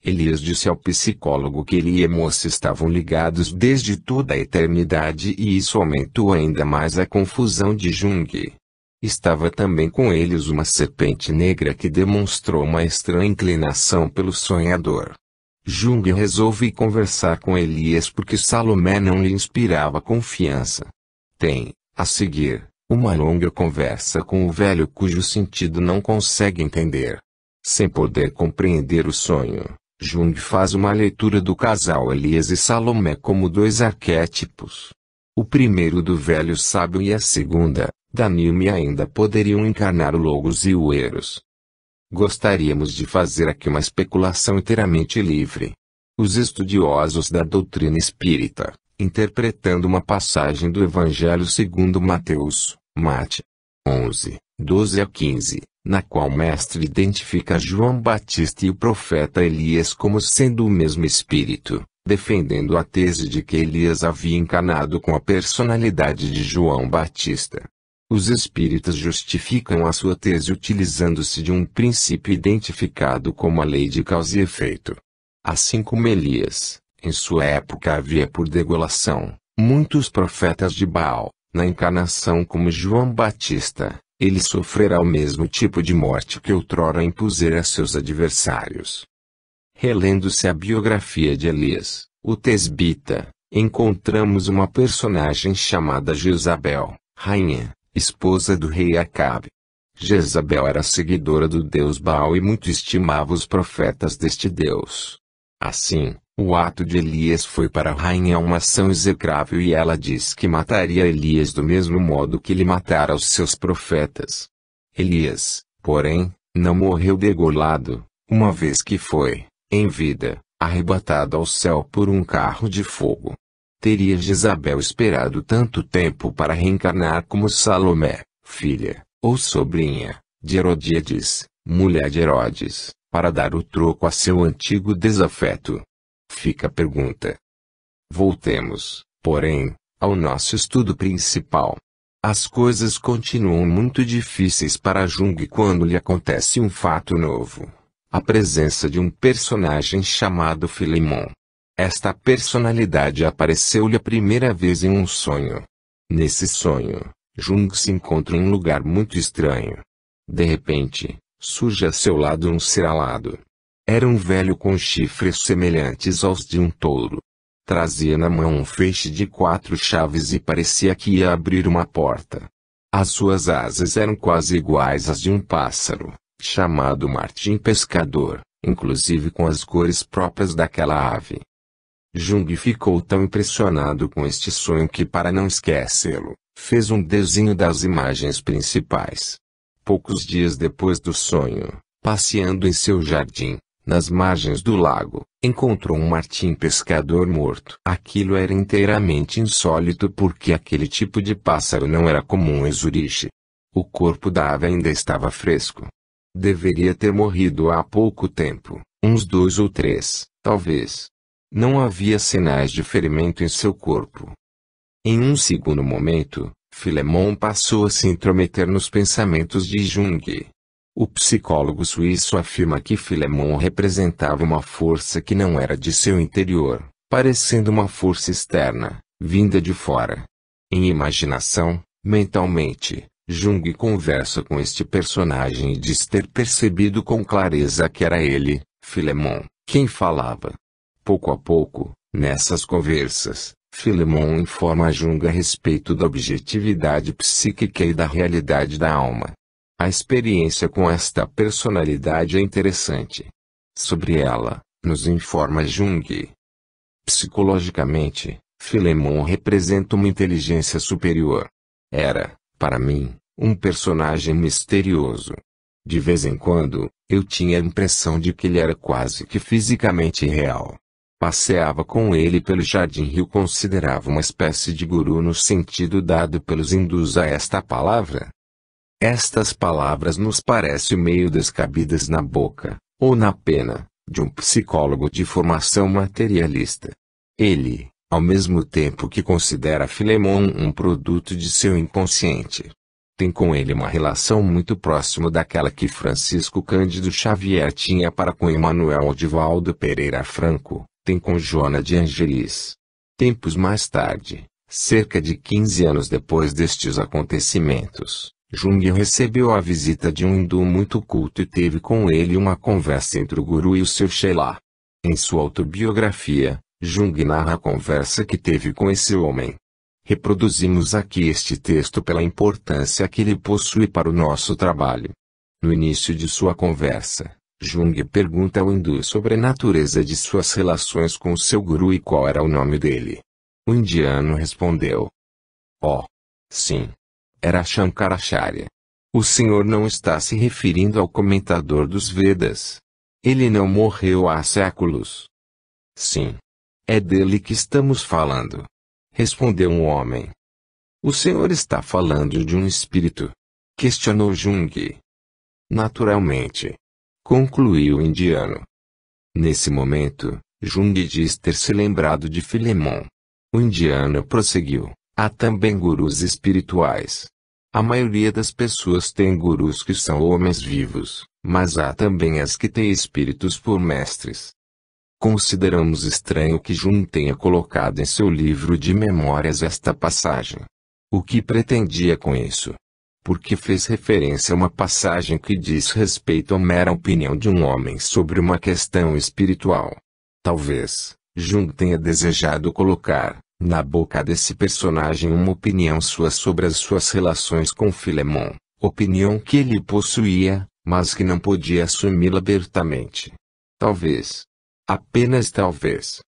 Elias disse ao psicólogo que ele e a moça estavam ligados desde toda a eternidade e isso aumentou ainda mais a confusão de Jung. Estava também com eles uma serpente negra que demonstrou uma estranha inclinação pelo sonhador. Jung resolve conversar com Elias porque Salomé não lhe inspirava confiança. Tem, a seguir, uma longa conversa com o velho cujo sentido não consegue entender. Sem poder compreender o sonho, Jung faz uma leitura do casal Elias e Salomé como dois arquétipos. O primeiro do velho sábio e a segunda, da Nilme, ainda poderiam encarnar o Logos e o Eros. Gostaríamos de fazer aqui uma especulação inteiramente livre. Os estudiosos da doutrina espírita, interpretando uma passagem do Evangelho segundo Mateus, Mate 11, 12 a 15, na qual o mestre identifica João Batista e o profeta Elias como sendo o mesmo espírito, defendendo a tese de que Elias havia encarnado com a personalidade de João Batista. Os espíritas justificam a sua tese utilizando-se de um princípio identificado como a lei de causa e efeito. Assim como Elias, em sua época havia por degolação, muitos profetas de Baal, na encarnação como João Batista, ele sofrerá o mesmo tipo de morte que outrora impusera a seus adversários. Relendo-se a biografia de Elias, o tesbita, encontramos uma personagem chamada Jezabel, rainha, esposa do rei Acabe. Jezabel era seguidora do deus Baal e muito estimava os profetas deste deus. Assim, o ato de Elias foi para a rainha uma ação execrável e ela diz que mataria Elias do mesmo modo que ele matara os seus profetas. Elias, porém, não morreu degolado, uma vez que foi, em vida, arrebatado ao céu por um carro de fogo. Teria Jezabel esperado tanto tempo para reencarnar como Salomé, filha, ou sobrinha, de Herodíades, mulher de Herodes, para dar o troco a seu antigo desafeto? Fica a pergunta. Voltemos, porém, ao nosso estudo principal. As coisas continuam muito difíceis para Jung quando lhe acontece um fato novo. A presença de um personagem chamado Filemon. Esta personalidade apareceu-lhe a primeira vez em um sonho. Nesse sonho, Jung se encontra em um lugar muito estranho. De repente, surge a seu lado um ser alado. Era um velho com chifres semelhantes aos de um touro. Trazia na mão um feixe de 4 chaves e parecia que ia abrir uma porta. As suas asas eram quase iguais às de um pássaro, chamado martim pescador, inclusive com as cores próprias daquela ave. Jung ficou tão impressionado com este sonho que, para não esquecê-lo, fez um desenho das imagens principais. Poucos dias depois do sonho, passeando em seu jardim, nas margens do lago, encontrou um martim pescador morto. Aquilo era inteiramente insólito porque aquele tipo de pássaro não era comum em Zuriche. O corpo da ave ainda estava fresco. Deveria ter morrido há pouco tempo, uns 2 ou 3, talvez. Não havia sinais de ferimento em seu corpo. Em um segundo momento, Filemon passou a se intrometer nos pensamentos de Jung. O psicólogo suíço afirma que Filemon representava uma força que não era de seu interior, parecendo uma força externa, vinda de fora. Em imaginação, mentalmente, Jung conversa com este personagem e diz ter percebido com clareza que era ele, Filemon, quem falava. Pouco a pouco, nessas conversas, Filemon informa a Jung a respeito da objetividade psíquica e da realidade da alma. A experiência com esta personalidade é interessante. Sobre ela, nos informa Jung. Psicologicamente, Filemon representa uma inteligência superior. Era, para mim, um personagem misterioso. De vez em quando, eu tinha a impressão de que ele era quase que fisicamente real. Passeava com ele pelo jardim e o considerava uma espécie de guru no sentido dado pelos hindus a esta palavra. Estas palavras nos parecem meio descabidas na boca, ou na pena, de um psicólogo de formação materialista. Ele, ao mesmo tempo que considera Filemon um produto de seu inconsciente, tem com ele uma relação muito próxima daquela que Francisco Cândido Xavier tinha para com Emanuel Odivaldo Pereira Franco, tem com Joana de Angelis. Tempos mais tarde, cerca de 15 anos depois destes acontecimentos, Jung recebeu a visita de um hindu muito culto e teve com ele uma conversa entre o guru e o seu Sheila. Em sua autobiografia, Jung narra a conversa que teve com esse homem. Reproduzimos aqui este texto pela importância que ele possui para o nosso trabalho. No início de sua conversa, Jung pergunta ao hindu sobre a natureza de suas relações com seu guru e qual era o nome dele. O indiano respondeu: "Oh, sim. Era Shankaracharya. O senhor não está se referindo ao comentador dos Vedas. Ele não morreu há séculos." "Sim. É dele que estamos falando," respondeu um homem. "O senhor está falando de um espírito?" questionou Jung. "Naturalmente," concluiu o indiano. Nesse momento, Jung diz ter se lembrado de Filemon. O indiano prosseguiu: "Há também gurus espirituais. A maioria das pessoas tem gurus que são homens vivos, mas há também as que têm espíritos por mestres." Consideramos estranho que Jung tenha colocado em seu livro de memórias esta passagem. O que pretendia com isso? Porque fez referência a uma passagem que diz respeito à mera opinião de um homem sobre uma questão espiritual. Talvez Jung tenha desejado colocar, na boca desse personagem, uma opinião sua sobre as suas relações com Filemon, opinião que ele possuía, mas que não podia assumi-la abertamente. Talvez. Apenas talvez.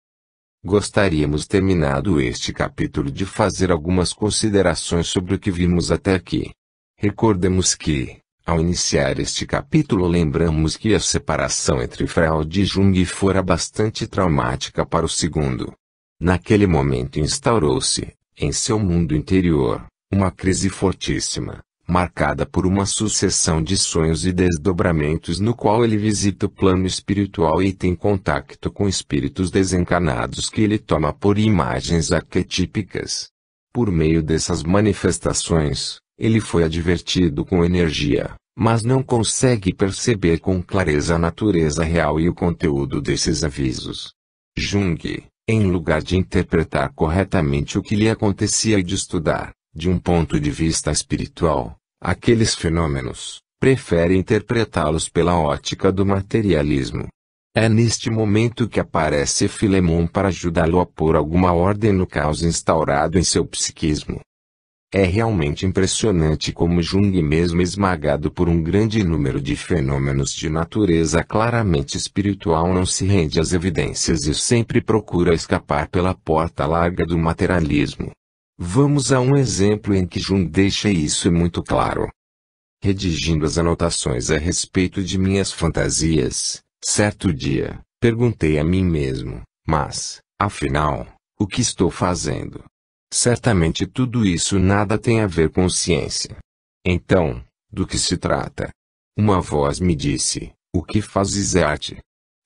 Gostaríamos, terminado este capítulo, de fazer algumas considerações sobre o que vimos até aqui. Recordemos que, ao iniciar este capítulo, lembramos que a separação entre Freud e Jung fora bastante traumática para o segundo. Naquele momento instaurou-se, em seu mundo interior, uma crise fortíssima, marcada por uma sucessão de sonhos e desdobramentos no qual ele visita o plano espiritual e tem contato com espíritos desencarnados que ele toma por imagens arquetípicas. Por meio dessas manifestações, ele foi advertido com energia, mas não consegue perceber com clareza a natureza real e o conteúdo desses avisos. Jung, em lugar de interpretar corretamente o que lhe acontecia e de estudar, de um ponto de vista espiritual, aqueles fenômenos, prefere interpretá-los pela ótica do materialismo. É neste momento que aparece Filemon para ajudá-lo a pôr alguma ordem no caos instaurado em seu psiquismo. É realmente impressionante como Jung, mesmo esmagado por um grande número de fenômenos de natureza claramente espiritual, não se rende às evidências e sempre procura escapar pela porta larga do materialismo. Vamos a um exemplo em que Jung deixa isso muito claro. Redigindo as anotações a respeito de minhas fantasias, certo dia, perguntei a mim mesmo: mas, afinal, o que estou fazendo? Certamente tudo isso nada tem a ver com ciência. Então, do que se trata? Uma voz me disse: o que fazes é arte.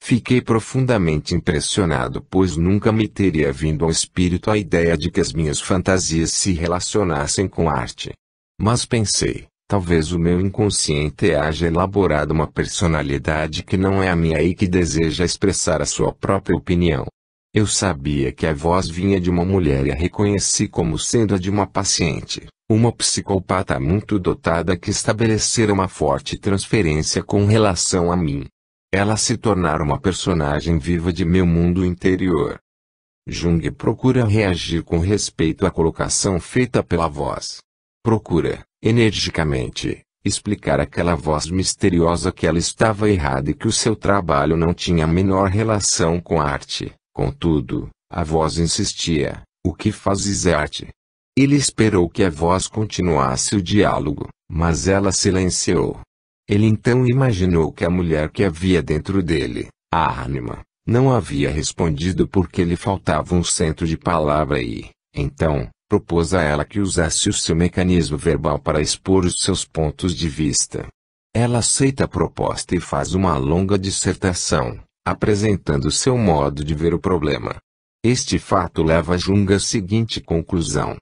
Fiquei profundamente impressionado, pois nunca me teria vindo ao espírito a ideia de que as minhas fantasias se relacionassem com arte. Mas pensei, talvez o meu inconsciente haja elaborado uma personalidade que não é a minha e que deseja expressar a sua própria opinião. Eu sabia que a voz vinha de uma mulher e a reconheci como sendo a de uma paciente, uma psicopata muito dotada que estabelecera uma forte transferência com relação a mim. Ela se tornara uma personagem viva de meu mundo interior. Jung procura reagir com respeito à colocação feita pela voz. Procura, energicamente, explicar àquela voz misteriosa que ela estava errada e que o seu trabalho não tinha a menor relação com a arte. Contudo, a voz insistia: o que fazes é arte. Ele esperou que a voz continuasse o diálogo, mas ela silenciou. Ele então imaginou que a mulher que havia dentro dele, a ânima, não havia respondido porque lhe faltava um centro de palavra e, então, propôs a ela que usasse o seu mecanismo verbal para expor os seus pontos de vista. Ela aceita a proposta e faz uma longa dissertação, apresentando seu modo de ver o problema. Este fato leva Jung à seguinte conclusão: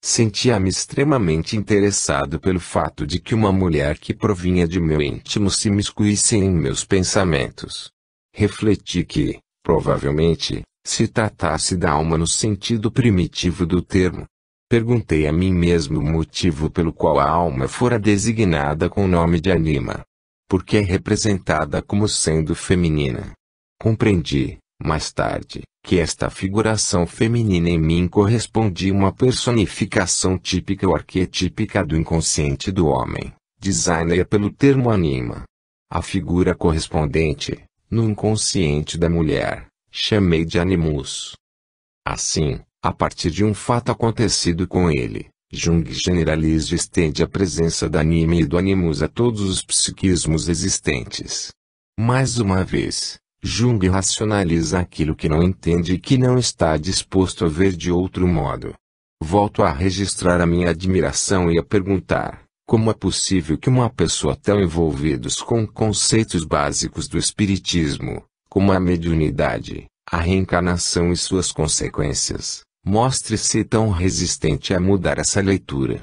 sentia-me extremamente interessado pelo fato de que uma mulher que provinha de meu íntimo se miscuísse em meus pensamentos. Refleti que, provavelmente, se tratasse da alma no sentido primitivo do termo. Perguntei a mim mesmo o motivo pelo qual a alma fora designada com o nome de anima. Porque é representada como sendo feminina. Compreendi, mais tarde, que esta figuração feminina em mim correspondia a uma personificação típica ou arquetípica do inconsciente do homem, designada pelo termo anima. A figura correspondente, no inconsciente da mulher, chamei de animus. Assim, a partir de um fato acontecido com ele, Jung generaliza e estende a presença da anima e do animus a todos os psiquismos existentes. Mais uma vez, Jung racionaliza aquilo que não entende e que não está disposto a ver de outro modo. Volto a registrar a minha admiração e a perguntar: como é possível que uma pessoa tão envolvida com conceitos básicos do espiritismo, como a mediunidade, a reencarnação e suas consequências, mostre-se tão resistente a mudar essa leitura?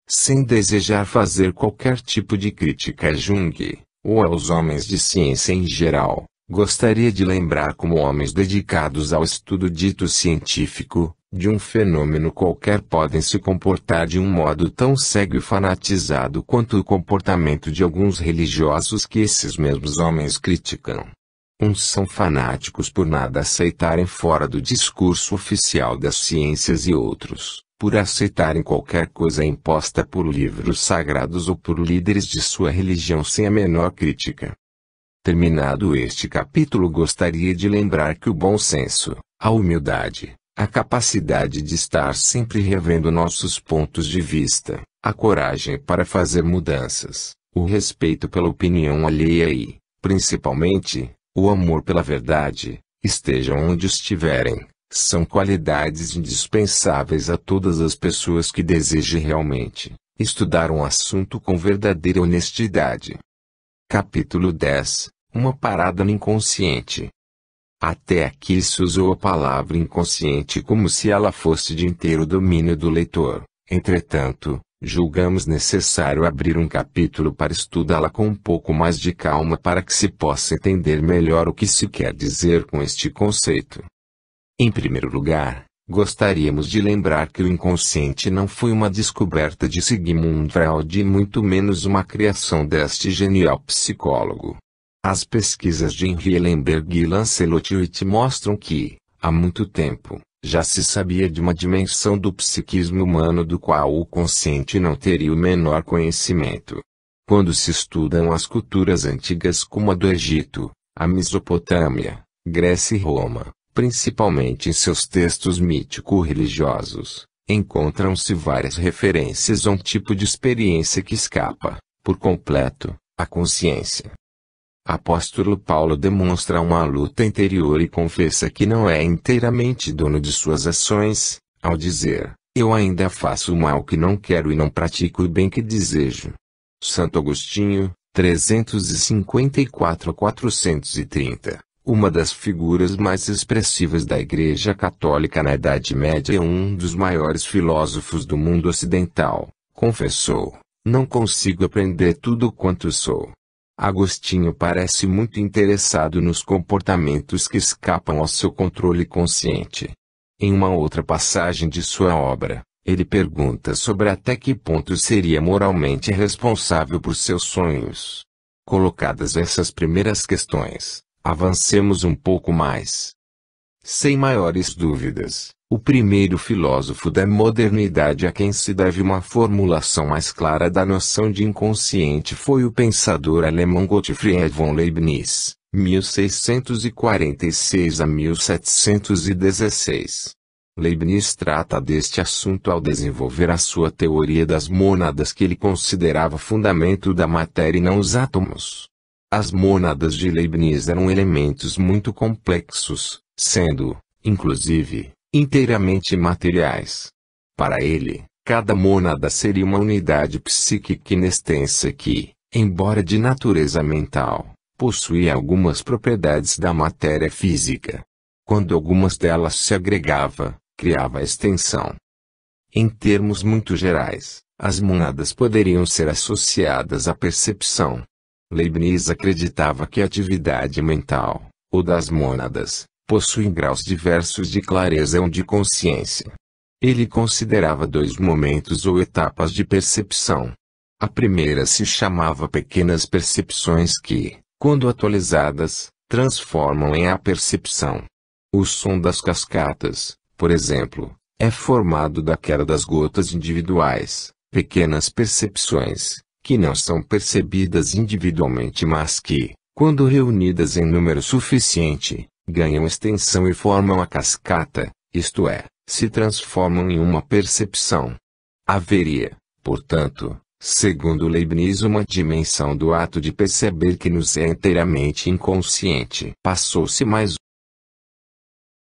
Sem desejar fazer qualquer tipo de crítica a Jung, ou aos homens de ciência em geral, gostaria de lembrar como homens dedicados ao estudo dito científico, de um fenômeno qualquer podem se comportar de um modo tão cego e fanatizado quanto o comportamento de alguns religiosos que esses mesmos homens criticam. Uns são fanáticos por nada aceitarem fora do discurso oficial das ciências e outros, por aceitarem qualquer coisa imposta por livros sagrados ou por líderes de sua religião sem a menor crítica. Terminado este capítulo, gostaria de lembrar que o bom senso, a humildade, a capacidade de estar sempre revendo nossos pontos de vista, a coragem para fazer mudanças, o respeito pela opinião alheia e, principalmente, o amor pela verdade, estejam onde estiverem, são qualidades indispensáveis a todas as pessoas que desejem realmente estudar um assunto com verdadeira honestidade. Capítulo 10 – Uma parada no inconsciente. Até aqui se usou a palavra inconsciente como se ela fosse de inteiro domínio do leitor. Entretanto, julgamos necessário abrir um capítulo para estudá-la com um pouco mais de calma para que se possa entender melhor o que se quer dizer com este conceito. Em primeiro lugar, gostaríamos de lembrar que o inconsciente não foi uma descoberta de Sigmund Freud e muito menos uma criação deste genial psicólogo. As pesquisas de Henri Ellenberg e Lancelot Witt mostram que, há muito tempo, já se sabia de uma dimensão do psiquismo humano do qual o consciente não teria o menor conhecimento. Quando se estudam as culturas antigas como a do Egito, a Mesopotâmia, Grécia e Roma, principalmente em seus textos mítico-religiosos, encontram-se várias referências a um tipo de experiência que escapa, por completo, à consciência. Apóstolo Paulo demonstra uma luta interior e confessa que não é inteiramente dono de suas ações, ao dizer: eu ainda faço o mal que não quero e não pratico o bem que desejo. Santo Agostinho, 354 a 430, uma das figuras mais expressivas da Igreja Católica na Idade Média e um dos maiores filósofos do mundo ocidental, confessou: não consigo aprender tudo quanto sou. Agostinho parece muito interessado nos comportamentos que escapam ao seu controle consciente. Em uma outra passagem de sua obra, ele pergunta sobre até que ponto seria moralmente responsável por seus sonhos. Colocadas essas primeiras questões, avancemos um pouco mais. Sem maiores dúvidas, o primeiro filósofo da modernidade a quem se deve uma formulação mais clara da noção de inconsciente foi o pensador alemão Gottfried von Leibniz, 1646 a 1716. Leibniz trata deste assunto ao desenvolver a sua teoria das mônadas que ele considerava fundamento da matéria e não os átomos. As mônadas de Leibniz eram elementos muito complexos, sendo, inclusive, inteiramente materiais. Para ele, cada mônada seria uma unidade psíquica inextensa que, embora de natureza mental, possuía algumas propriedades da matéria física. Quando algumas delas se agregava, criava extensão. Em termos muito gerais, as mônadas poderiam ser associadas à percepção. Leibniz acreditava que a atividade mental, ou das mônadas, possuem graus diversos de clareza ou de consciência. Ele considerava dois momentos ou etapas de percepção. A primeira se chamava pequenas percepções que, quando atualizadas, transformam em apercepção. O som das cascatas, por exemplo, é formado da queda das gotas individuais, pequenas percepções, que não são percebidas individualmente mas que, quando reunidas em número suficiente, ganham extensão e formam a cascata, isto é, se transformam em uma percepção. Haveria, portanto, segundo Leibniz, uma dimensão do ato de perceber que nos é inteiramente inconsciente. Passou-se mais